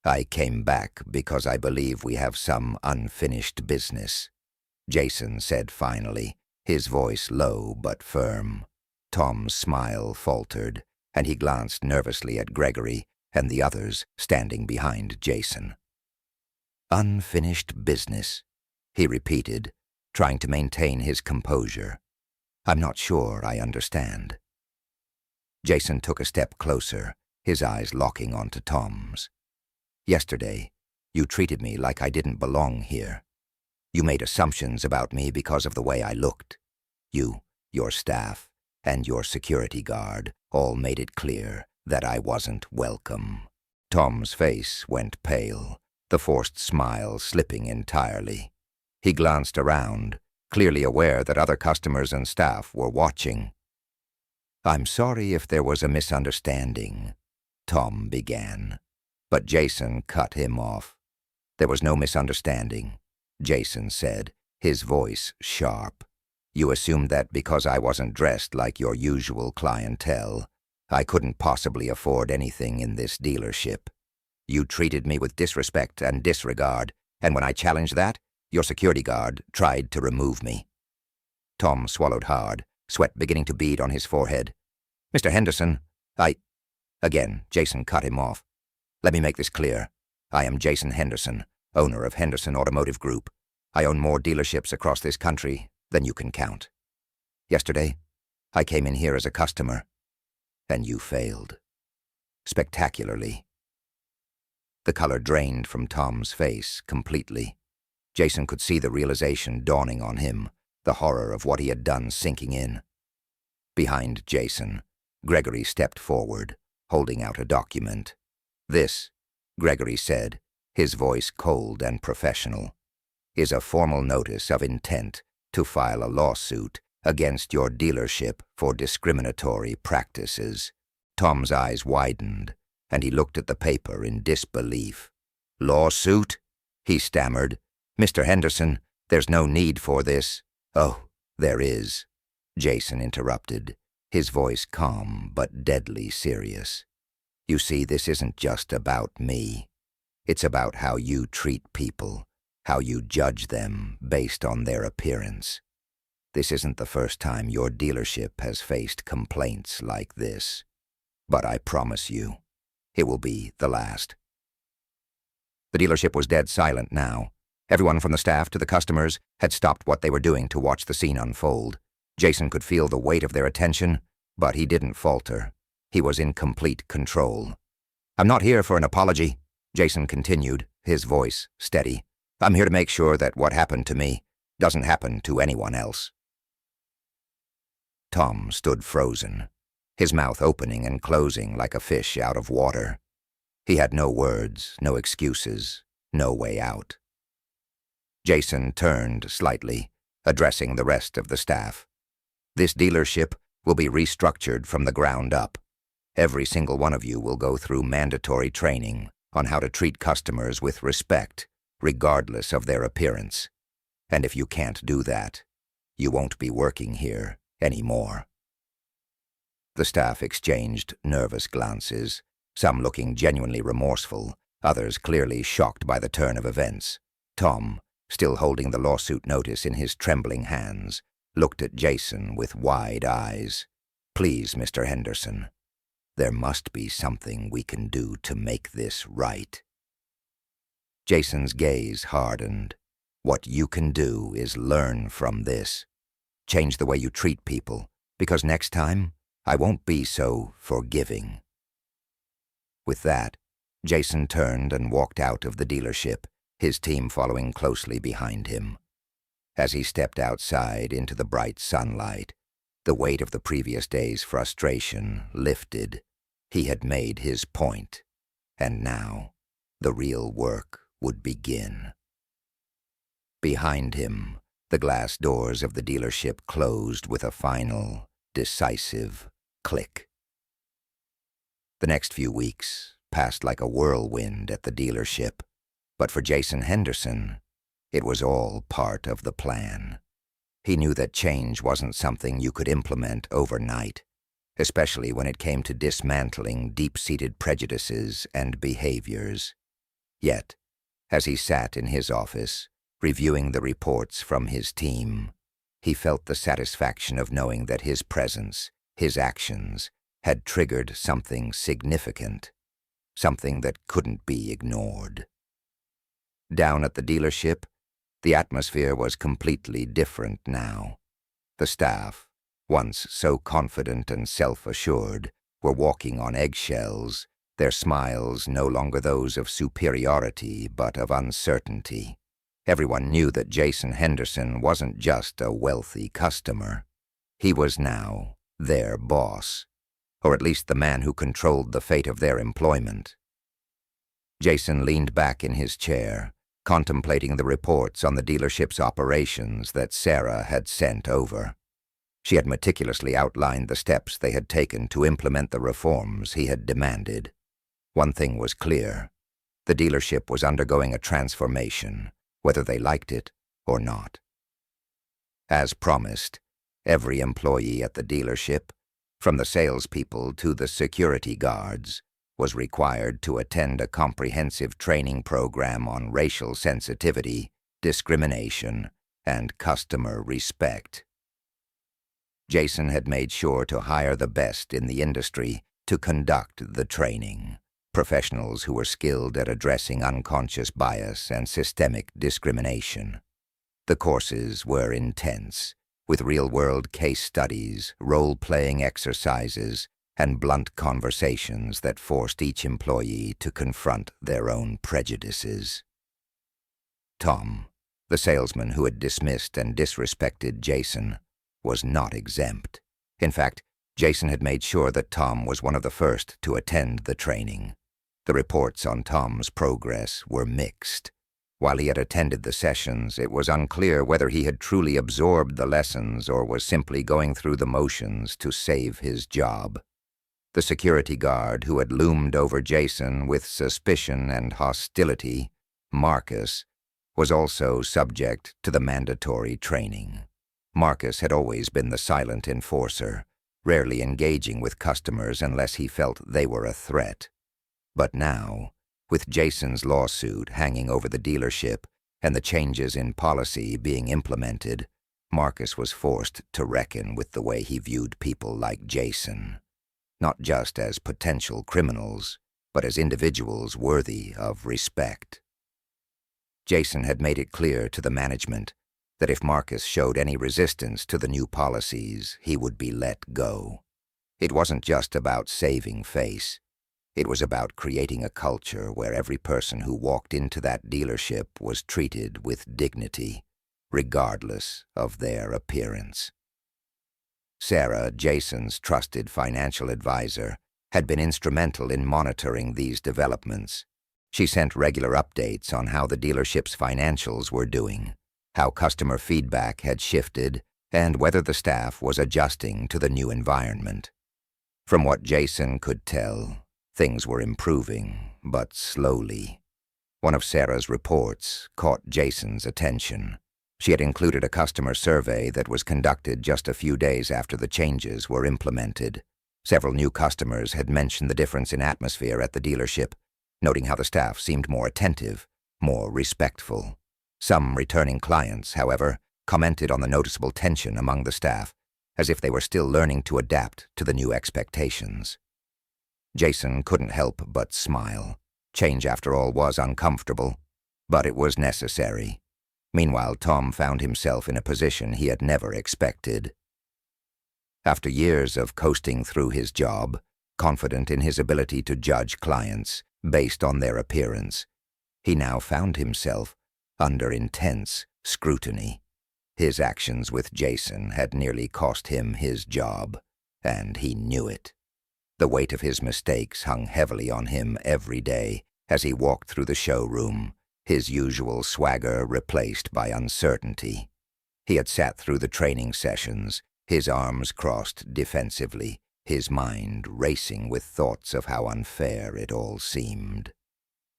"I came back because I believe we have some unfinished business," Jason said finally, his voice low but firm. Tom's smile faltered, and he glanced nervously at Gregory and the others standing behind Jason. "Unfinished business," he repeated, trying to maintain his composure. "I'm not sure I understand." Jason took a step closer, his eyes locking onto Tom's. "Yesterday, you treated me like I didn't belong here. You made assumptions about me because of the way I looked. You, your staff, and your security guard all made it clear that I wasn't welcome." Tom's face went pale, the forced smile slipping entirely. He glanced around, clearly aware that other customers and staff were watching. "I'm sorry if there was a misunderstanding," Tom began. But Jason cut him off. "There was no misunderstanding," Jason said, his voice sharp. "You assumed that because I wasn't dressed like your usual clientele, I couldn't possibly afford anything in this dealership. You treated me with disrespect and disregard, and when I challenged that, your security guard tried to remove me." Tom swallowed hard, sweat beginning to bead on his forehead. "Mr. Henderson, Again, Jason cut him off. "Let me make this clear. I am Jason Henderson, owner of Henderson Automotive Group. I own more dealerships across this country than you can count. Yesterday, I came in here as a customer, and you failed. Spectacularly." The color drained from Tom's face completely. Jason could see the realization dawning on him, the horror of what he had done sinking in. Behind Jason, Gregory stepped forward, holding out a document. "This," Gregory said, his voice cold and professional, "is a formal notice of intent to file a lawsuit against your dealership for discriminatory practices." Tom's eyes widened, and he looked at the paper in disbelief. "Lawsuit?" he stammered. "Mr. Henderson, there's no need for this." "Oh, there is," Jason interrupted, his voice calm but deadly serious. "You see, this isn't just about me. It's about how you treat people, how you judge them based on their appearance. This isn't the first time your dealership has faced complaints like this, but I promise you, it will be the last." The dealership was dead silent now. Everyone from the staff to the customers had stopped what they were doing to watch the scene unfold. Jason could feel the weight of their attention, but he didn't falter. He was in complete control. "I'm not here for an apology," Jason continued, his voice steady. "I'm here to make sure that what happened to me doesn't happen to anyone else." Tom stood frozen, his mouth opening and closing like a fish out of water. He had no words, no excuses, no way out. Jason turned slightly, addressing the rest of the staff. "This dealership will be restructured from the ground up. Every single one of you will go through mandatory training on how to treat customers with respect, regardless of their appearance. And if you can't do that, you won't be working here anymore." The staff exchanged nervous glances, some looking genuinely remorseful, others clearly shocked by the turn of events. Tom, still holding the lawsuit notice in his trembling hands, looked at Jason with wide eyes. "Please, Mr. Henderson, there must be something we can do to make this right." Jason's gaze hardened. "What you can do is learn from this. Change the way you treat people, because next time, I won't be so forgiving." With that, Jason turned and walked out of the dealership, his team following closely behind him. As he stepped outside into the bright sunlight, the weight of the previous day's frustration lifted. He had made his point, and now the real work would begin. Behind him, the glass doors of the dealership closed with a final, decisive click. The next few weeks passed like a whirlwind at the dealership, but for Jason Henderson, it was all part of the plan. He knew that change wasn't something you could implement overnight, especially when it came to dismantling deep-seated prejudices and behaviors. Yet, as he sat in his office, reviewing the reports from his team, he felt the satisfaction of knowing that his presence, his actions, had triggered something significant, something that couldn't be ignored. Down at the dealership, the atmosphere was completely different now. The staff, once so confident and self-assured, were walking on eggshells, their smiles no longer those of superiority but of uncertainty. Everyone knew that Jason Henderson wasn't just a wealthy customer. He was now their boss, or at least the man who controlled the fate of their employment. Jason leaned back in his chair, contemplating the reports on the dealership's operations that Sarah had sent over. She had meticulously outlined the steps they had taken to implement the reforms he had demanded. One thing was clear. The dealership was undergoing a transformation, whether they liked it or not. As promised, every employee at the dealership, from the salespeople to the security guards, was required to attend a comprehensive training program on racial sensitivity, discrimination, and customer respect. Jason had made sure to hire the best in the industry to conduct the training, professionals who were skilled at addressing unconscious bias and systemic discrimination. The courses were intense, with real-world case studies, role-playing exercises, and blunt conversations that forced each employee to confront their own prejudices. Tom, the salesman who had dismissed and disrespected Jason, was not exempt. In fact, Jason had made sure that Tom was one of the first to attend the training. The reports on Tom's progress were mixed. While he had attended the sessions, it was unclear whether he had truly absorbed the lessons or was simply going through the motions to save his job. The security guard who had loomed over Jason with suspicion and hostility, Marcus, was also subject to the mandatory training. Marcus had always been the silent enforcer, rarely engaging with customers unless he felt they were a threat. But now, with Jason's lawsuit hanging over the dealership and the changes in policy being implemented, Marcus was forced to reckon with the way he viewed people like Jason, not just as potential criminals, but as individuals worthy of respect. Jason had made it clear to the management that if Marcus showed any resistance to the new policies, he would be let go. It wasn't just about saving face. It was about creating a culture where every person who walked into that dealership was treated with dignity, regardless of their appearance. Sarah, Jason's trusted financial advisor, had been instrumental in monitoring these developments. She sent regular updates on how the dealership's financials were doing, how customer feedback had shifted, and whether the staff was adjusting to the new environment. From what Jason could tell, things were improving, but slowly. One of Sarah's reports caught Jason's attention. She had included a customer survey that was conducted just a few days after the changes were implemented. Several new customers had mentioned the difference in atmosphere at the dealership, noting how the staff seemed more attentive, more respectful. Some returning clients, however, commented on the noticeable tension among the staff, as if they were still learning to adapt to the new expectations. Jason couldn't help but smile. Change, after all, was uncomfortable, but it was necessary. Meanwhile, Tom found himself in a position he had never expected. After years of coasting through his job, confident in his ability to judge clients based on their appearance, he now found himself under intense scrutiny. His actions with Jason had nearly cost him his job, and he knew it. The weight of his mistakes hung heavily on him every day as he walked through the showroom, his usual swagger replaced by uncertainty. He had sat through the training sessions, his arms crossed defensively, his mind racing with thoughts of how unfair it all seemed.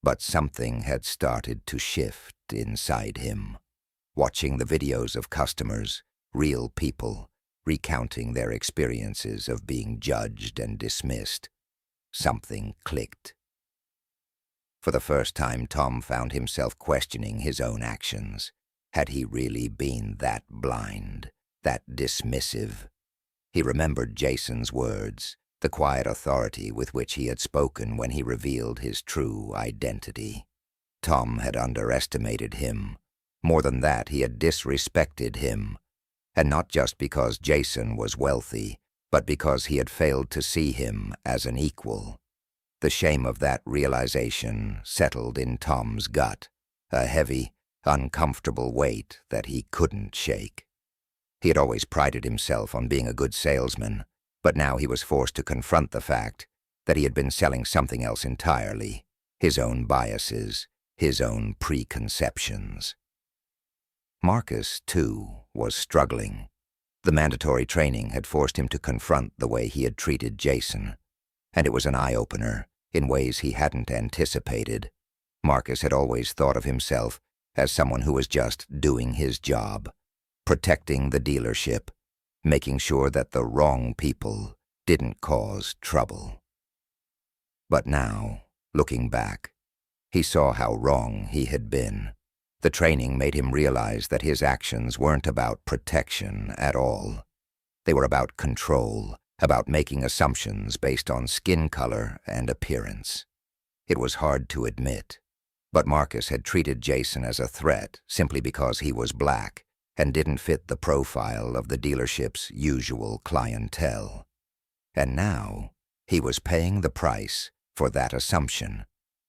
But something had started to shift inside him. Watching the videos of customers, real people, recounting their experiences of being judged and dismissed, something clicked. For the first time, Tom found himself questioning his own actions. Had he really been that blind, that dismissive? He remembered Jason's words, the quiet authority with which he had spoken when he revealed his true identity. Tom had underestimated him. More than that, he had disrespected him. And not just because Jason was wealthy, but because he had failed to see him as an equal. The shame of that realization settled in Tom's gut, a heavy, uncomfortable weight that he couldn't shake. He had always prided himself on being a good salesman, but now he was forced to confront the fact that he had been selling something else entirely, his own biases, his own preconceptions. Marcus, too, was struggling. The mandatory training had forced him to confront the way he had treated Jason, and it was an eye-opener in ways he hadn't anticipated. Marcus had always thought of himself as someone who was just doing his job, protecting the dealership, making sure that the wrong people didn't cause trouble. But now, looking back, he saw how wrong he had been. The training made him realize that his actions weren't about protection at all. They were about control, about making assumptions based on skin color and appearance. It was hard to admit, but Marcus had treated Jason as a threat simply because he was black and didn't fit the profile of the dealership's usual clientele. And now, he was paying the price for that assumption.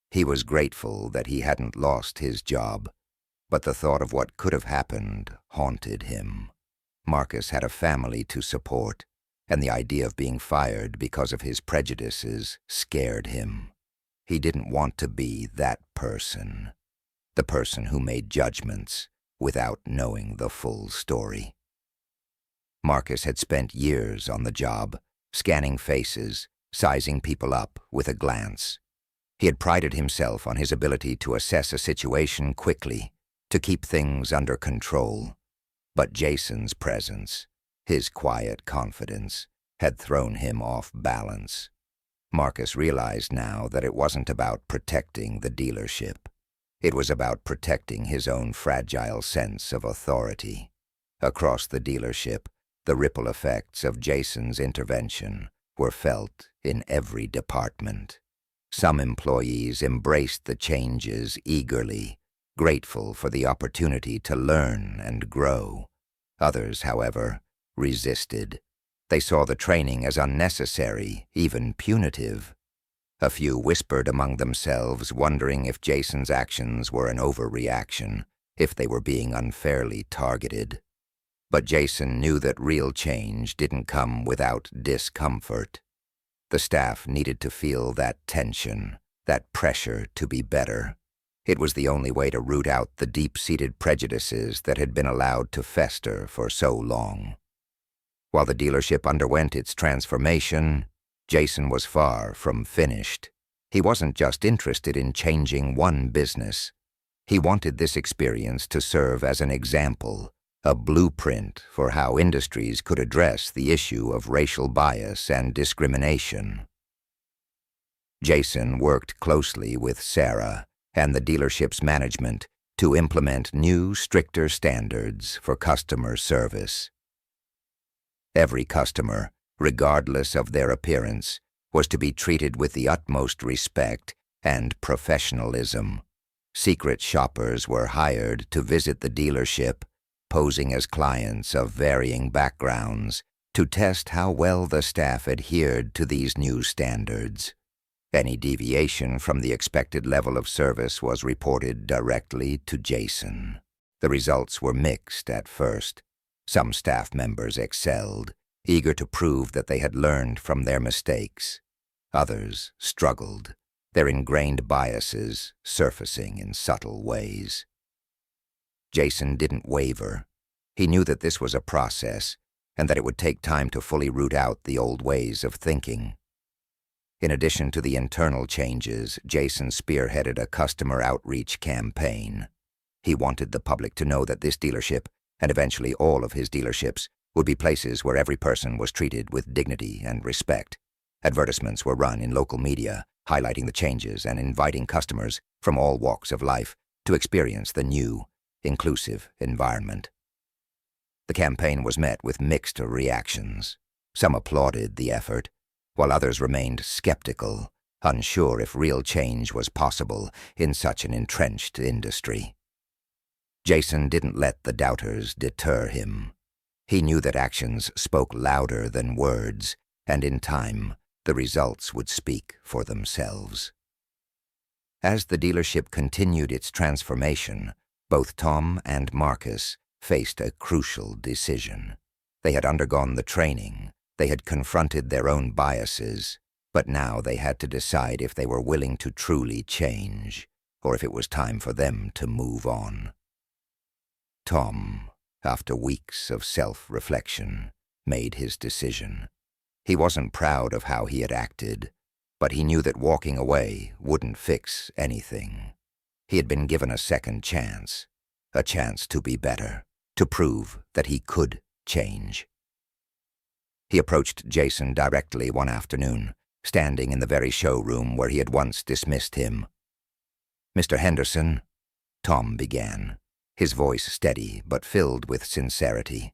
He was grateful that he hadn't lost his job, but the thought of what could have happened haunted him. Marcus had a family to support, and the idea of being fired because of his prejudices scared him. He didn't want to be that person, the person who made judgments without knowing the full story. Marcus had spent years on the job, scanning faces, sizing people up with a glance. He had prided himself on his ability to assess a situation quickly, to keep things under control. But Jason's presence, his quiet confidence, had thrown him off balance. Marcus realized now that it wasn't about protecting the dealership. It was about protecting his own fragile sense of authority. Across the dealership, the ripple effects of Jason's intervention were felt in every department. Some employees embraced the changes eagerly, grateful for the opportunity to learn and grow. Others, however, resisted. They saw the training as unnecessary, even punitive. A few whispered among themselves, wondering if Jason's actions were an overreaction, if they were being unfairly targeted. But Jason knew that real change didn't come without discomfort. The staff needed to feel that tension, that pressure to be better. It was the only way to root out the deep-seated prejudices that had been allowed to fester for so long. While the dealership underwent its transformation, Jason was far from finished. He wasn't just interested in changing one business. He wanted this experience to serve as an example, a blueprint for how industries could address the issue of racial bias and discrimination. Jason worked closely with Sarah and the dealership's management to implement new, stricter standards for customer service. Every customer, regardless of their appearance, was to be treated with the utmost respect and professionalism. Secret shoppers were hired to visit the dealership, posing as clients of varying backgrounds, to test how well the staff adhered to these new standards. Any deviation from the expected level of service was reported directly to Jason. The results were mixed at first. Some staff members excelled, eager to prove that they had learned from their mistakes. Others struggled, their ingrained biases surfacing in subtle ways. Jason didn't waver. He knew that this was a process, and that it would take time to fully root out the old ways of thinking. In addition to the internal changes, Jason spearheaded a customer outreach campaign. He wanted the public to know that this dealership, and eventually all of his dealerships, would be places where every person was treated with dignity and respect. Advertisements were run in local media, highlighting the changes and inviting customers from all walks of life to experience the new, inclusive environment. The campaign was met with mixed reactions. Some applauded the effort, while others remained skeptical, unsure if real change was possible in such an entrenched industry. Jason didn't let the doubters deter him. He knew that actions spoke louder than words, and in time, the results would speak for themselves. As the dealership continued its transformation, both Tom and Marcus faced a crucial decision. They had undergone the training, they had confronted their own biases, but now they had to decide if they were willing to truly change, or if it was time for them to move on. Tom, after weeks of self-reflection, made his decision. He wasn't proud of how he had acted, But he knew that walking away wouldn't fix anything. He had been given a second chance, a chance to be better, to prove that he could change. He approached Jason directly one afternoon, standing in the very showroom where he had once dismissed him. "Mr. Henderson," Tom began, his voice steady but filled with sincerity,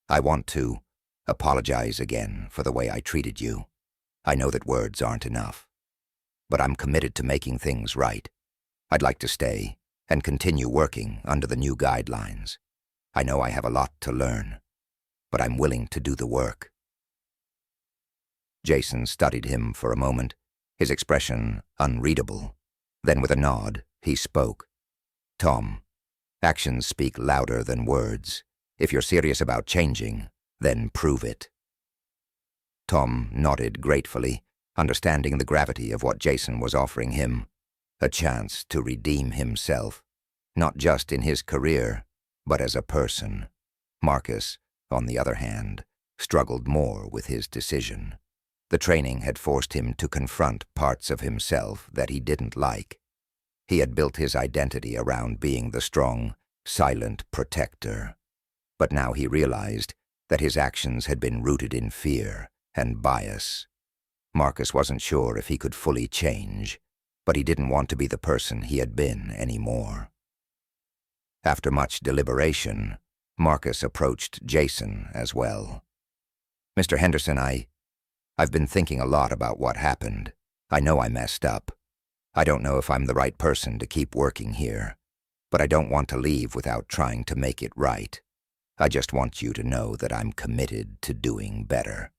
"I want to apologize again for the way I treated you. I know that words aren't enough, but I'm committed to making things right. I'd like to stay and continue working under the new guidelines. I know I have a lot to learn, but I'm willing to do the work." Jason studied him for a moment, his expression unreadable. Then with a nod, he spoke. "Tom, actions speak louder than words. If you're serious about changing, then prove it." Tom nodded gratefully, understanding the gravity of what Jason was offering him. A chance to redeem himself, not just in his career, but as a person. Marcus, on the other hand, struggled more with his decision. The training had forced him to confront parts of himself that he didn't like. He had built his identity around being the strong, silent protector. But now he realized that his actions had been rooted in fear and bias. Marcus wasn't sure if he could fully change, but he didn't want to be the person he had been anymore. After much deliberation, Marcus approached Jason as well. "Mr. Henderson, I've been thinking a lot about what happened. I know I messed up. I don't know if I'm the right person to keep working here, but I don't want to leave without trying to make it right. I just want you to know that I'm committed to doing better."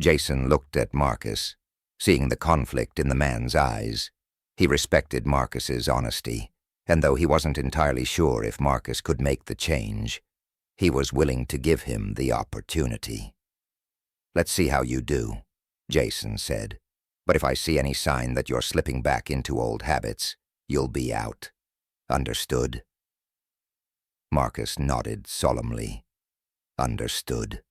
Jason looked at Marcus, seeing the conflict in the man's eyes. He respected Marcus's honesty, and though he wasn't entirely sure if Marcus could make the change, he was willing to give him the opportunity. "Let's see how you do," Jason said. "But if I see any sign that you're slipping back into old habits, you'll be out. Understood?" Marcus nodded solemnly. Understood.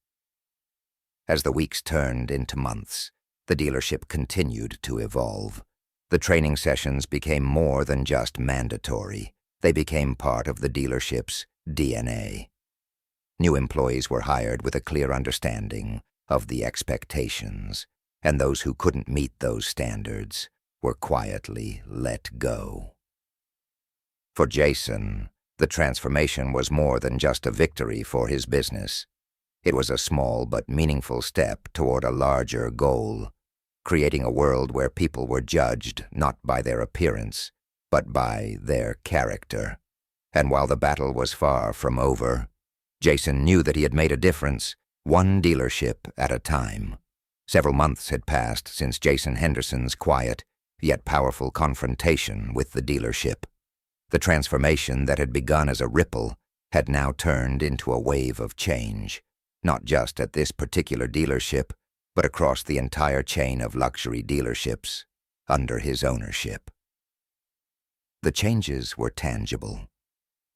As the weeks turned into months, the dealership continued to evolve. The training sessions became more than just mandatory. They became part of the dealership's DNA. New employees were hired with a clear understanding of the expectations, and those who couldn't meet those standards were quietly let go. For Jason, the transformation was more than just a victory for his business. It was a small but meaningful step toward a larger goal, creating a world where people were judged not by their appearance, but by their character. And while the battle was far from over, Jason knew that he had made a difference, one dealership at a time. Several months had passed since Jason Henderson's quiet, yet powerful confrontation with the dealership. The transformation that had begun as a ripple had now turned into a wave of change, not just at this particular dealership, but across the entire chain of luxury dealerships under his ownership. The changes were tangible,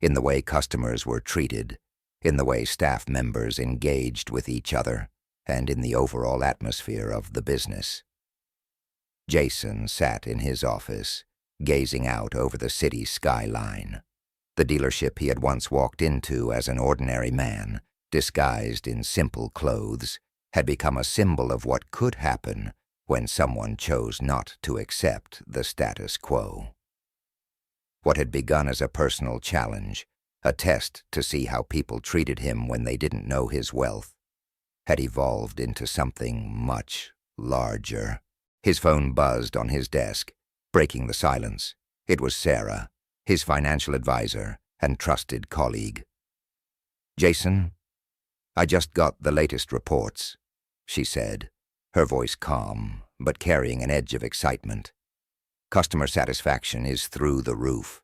in the way customers were treated, in the way staff members engaged with each other, and in the overall atmosphere of the business. Jason sat in his office, gazing out over the city skyline. The dealership he had once walked into as an ordinary man, disguised in simple clothes, had become a symbol of what could happen when someone chose not to accept the status quo. What had begun as a personal challenge, a test to see how people treated him when they didn't know his wealth, had evolved into something much larger. His phone buzzed on his desk, breaking the silence. It was Sarah, his financial advisor and trusted colleague. "Jason, I just got the latest reports," she said, her voice calm, but carrying an edge of excitement. "Customer satisfaction is through the roof.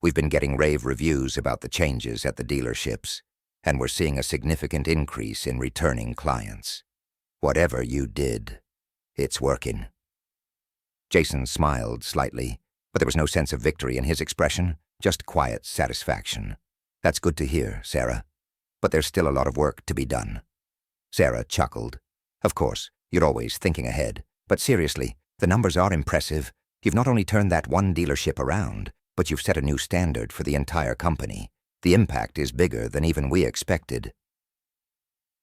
We've been getting rave reviews about the changes at the dealerships, and we're seeing a significant increase in returning clients. Whatever you did, it's working." Jason smiled slightly, but there was no sense of victory in his expression, just quiet satisfaction. "That's good to hear, Sarah. But there's still a lot of work to be done." Sarah chuckled. "Of course, you're always thinking ahead, But seriously, the numbers are impressive. You've not only turned that one dealership around, but you've set a new standard for the entire company. The impact is bigger than even we expected."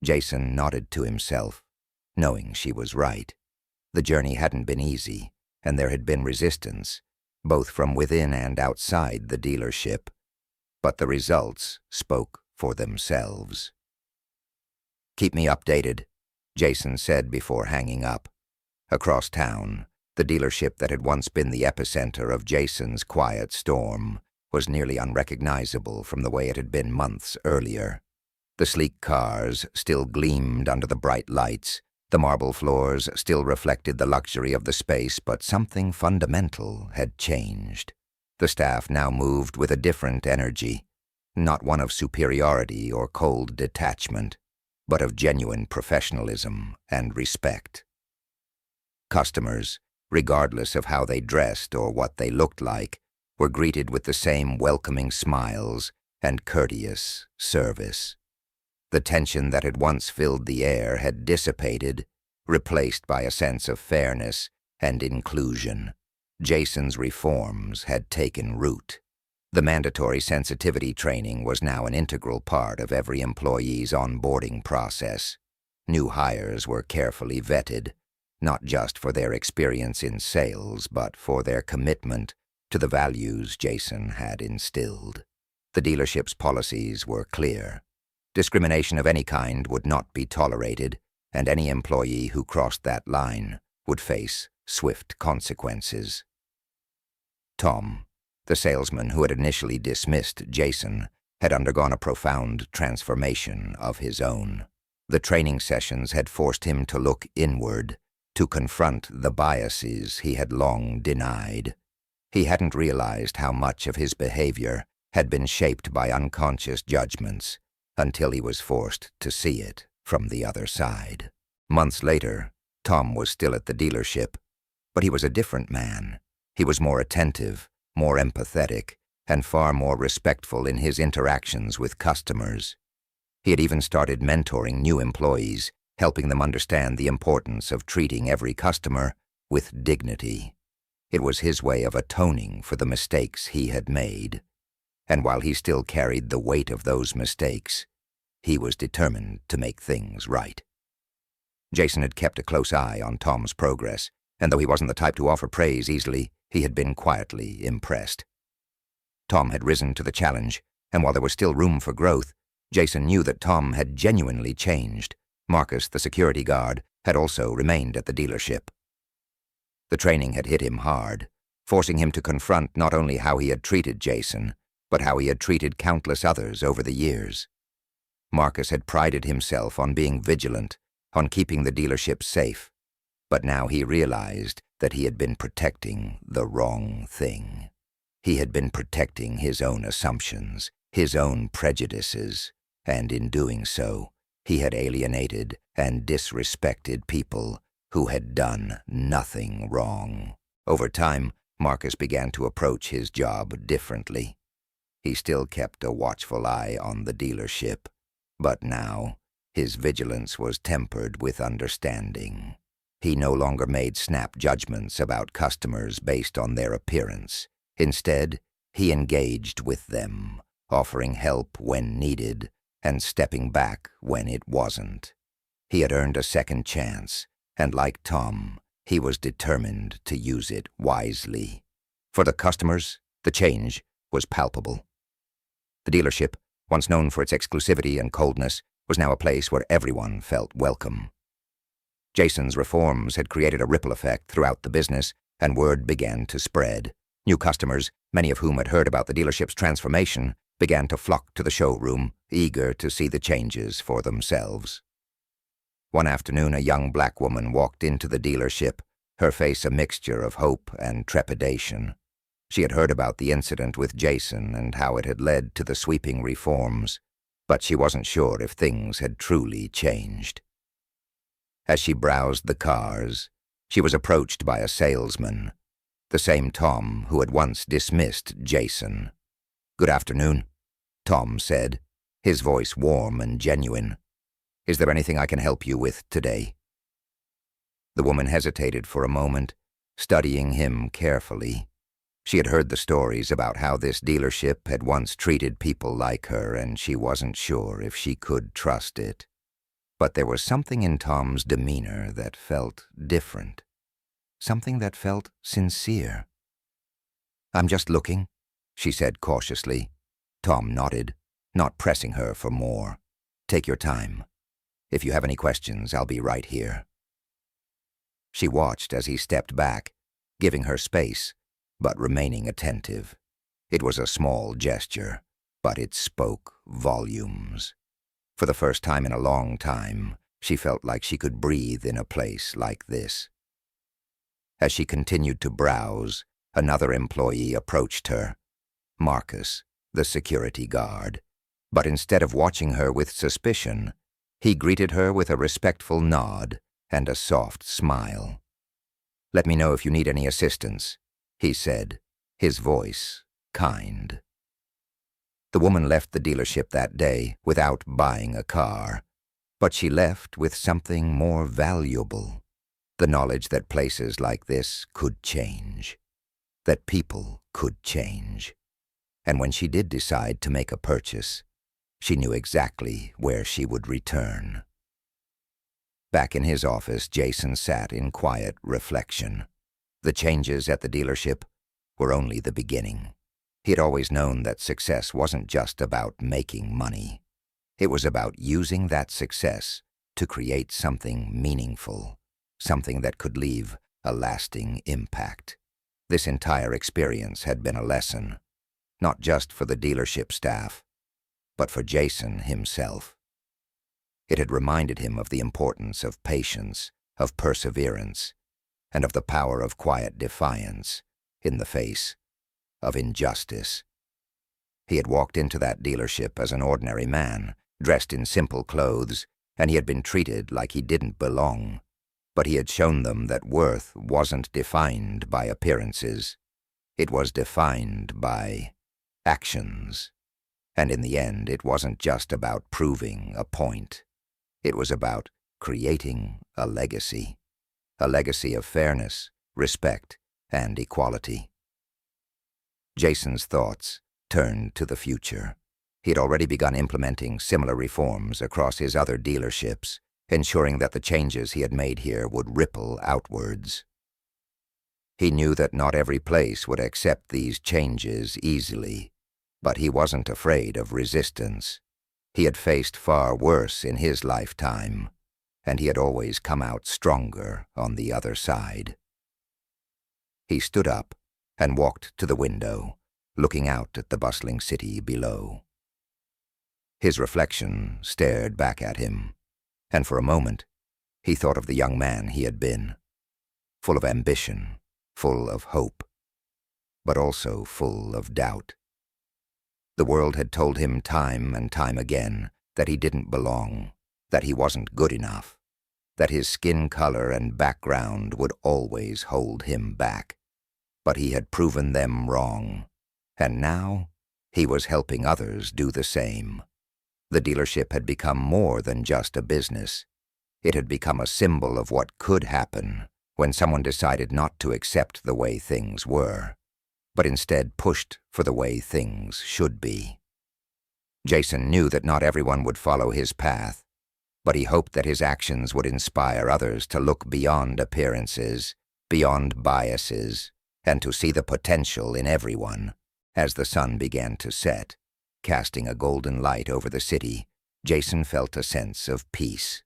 Jason nodded to himself, knowing she was right. The journey hadn't been easy, and there had been resistance, both from within and outside the dealership. But the results spoke for themselves. "Keep me updated," Jason said before hanging up. Across town, the dealership that had once been the epicenter of Jason's quiet storm was nearly unrecognizable from the way it had been months earlier. The sleek cars still gleamed under the bright lights, the marble floors still reflected the luxury of the space, but something fundamental had changed. The staff now moved with a different energy, not one of superiority or cold detachment, but of genuine professionalism and respect. Customers, regardless of how they dressed or what they looked like, were greeted with the same welcoming smiles and courteous service. The tension that had once filled the air had dissipated, replaced by a sense of fairness and inclusion. Jason's reforms had taken root. The mandatory sensitivity training was now an integral part of every employee's onboarding process. New hires were carefully vetted, not just for their experience in sales, but for their commitment to the values Jason had instilled. The dealership's policies were clear. Discrimination of any kind would not be tolerated, and any employee who crossed that line would face swift consequences. Tom, the salesman who had initially dismissed Jason, had undergone a profound transformation of his own. The training sessions had forced him to look inward, to confront the biases he had long denied. He hadn't realized how much of his behavior had been shaped by unconscious judgments until he was forced to see it from the other side. Months later, Tom was still at the dealership, but he was a different man. He was more attentive, more empathetic, and far more respectful in his interactions with customers. He had even started mentoring new employees, helping them understand the importance of treating every customer with dignity. It was his way of atoning for the mistakes he had made. And while he still carried the weight of those mistakes, he was determined to make things right. Jason had kept a close eye on Tom's progress, and though he wasn't the type to offer praise easily, he had been quietly impressed. Tom had risen to the challenge, and while there was still room for growth, Jason knew that Tom had genuinely changed. Marcus, the security guard, had also remained at the dealership. The training had hit him hard, forcing him to confront not only how he had treated Jason, but how he had treated countless others over the years. Marcus had prided himself on being vigilant, on keeping the dealership safe, but now he realized that he had been protecting the wrong thing. He had been protecting his own assumptions, his own prejudices, and in doing so, he had alienated and disrespected people who had done nothing wrong. Over time, Marcus began to approach his job differently. He still kept a watchful eye on the dealership, but now his vigilance was tempered with understanding. He no longer made snap judgments about customers based on their appearance. Instead, he engaged with them, offering help when needed and stepping back when it wasn't. He had earned a second chance, and like Tom, he was determined to use it wisely. For the customers, the change was palpable. The dealership, once known for its exclusivity and coldness, was now a place where everyone felt welcome. Jason's reforms had created a ripple effect throughout the business, and word began to spread. New customers, many of whom had heard about the dealership's transformation, began to flock to the showroom, eager to see the changes for themselves. One afternoon, a young black woman walked into the dealership, her face a mixture of hope and trepidation. She had heard about the incident with Jason and how it had led to the sweeping reforms, but she wasn't sure if things had truly changed. As she browsed the cars, she was approached by a salesman, the same Tom who had once dismissed Jason. "Good afternoon," Tom said, his voice warm and genuine. "Is there anything I can help you with today?" The woman hesitated for a moment, studying him carefully. She had heard the stories about how this dealership had once treated people like her, and she wasn't sure if she could trust it. But there was something in Tom's demeanor that felt different. Something that felt sincere. "I'm just looking," she said cautiously. Tom nodded, not pressing her for more. "Take your time. If you have any questions, I'll be right here." She watched as he stepped back, giving her space, but remaining attentive. It was a small gesture, but it spoke volumes. For the first time in a long time, she felt like she could breathe in a place like this. As she continued to browse, another employee approached her, Marcus, the security guard. But instead of watching her with suspicion, he greeted her with a respectful nod and a soft smile. "Let me know if you need any assistance," he said, his voice kind. The woman left the dealership that day without buying a car, but she left with something more valuable: the knowledge that places like this could change, that people could change. And when she did decide to make a purchase, she knew exactly where she would return. Back in his office, Jason sat in quiet reflection. The changes at the dealership were only the beginning. He had always known that success wasn't just about making money. It was about using that success to create something meaningful, something that could leave a lasting impact. This entire experience had been a lesson, not just for the dealership staff, but for Jason himself. It had reminded him of the importance of patience, of perseverance, and of the power of quiet defiance in the face of injustice. He had walked into that dealership as an ordinary man, dressed in simple clothes, and he had been treated like he didn't belong. But he had shown them that worth wasn't defined by appearances. It was defined by actions. And in the end, it wasn't just about proving a point. It was about creating a legacy of fairness, respect, and equality. Jason's thoughts turned to the future. He had already begun implementing similar reforms across his other dealerships, ensuring that the changes he had made here would ripple outwards. He knew that not every place would accept these changes easily, but he wasn't afraid of resistance. He had faced far worse in his lifetime, and he had always come out stronger on the other side. He stood up and walked to the window, looking out at the bustling city below. His reflection stared back at him, and for a moment he thought of the young man he had been, full of ambition, full of hope, but also full of doubt. The world had told him time and time again that he didn't belong, that he wasn't good enough, that his skin color and background would always hold him back. But he had proven them wrong, and now he was helping others do the same. The dealership had become more than just a business. It had become a symbol of what could happen when someone decided not to accept the way things were, but instead pushed for the way things should be. Jason knew that not everyone would follow his path, but he hoped that his actions would inspire others to look beyond appearances, beyond biases, and to see the potential in everyone. As the sun began to set, casting a golden light over the city, Jason felt a sense of peace.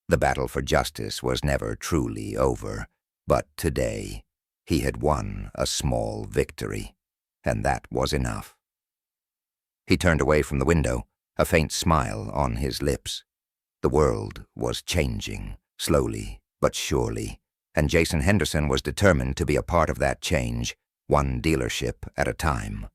The battle for justice was never truly over, but today he had won a small victory, and that was enough. He turned away from the window, a faint smile on his lips. The world was changing, slowly but surely, and Jason Henderson was determined to be a part of that change, one dealership at a time.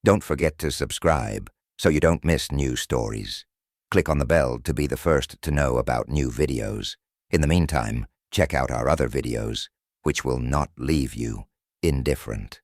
Don't forget to subscribe so you don't miss new stories. Click on the bell to be the first to know about new videos. In the meantime, check out our other videos, which will not leave you indifferent.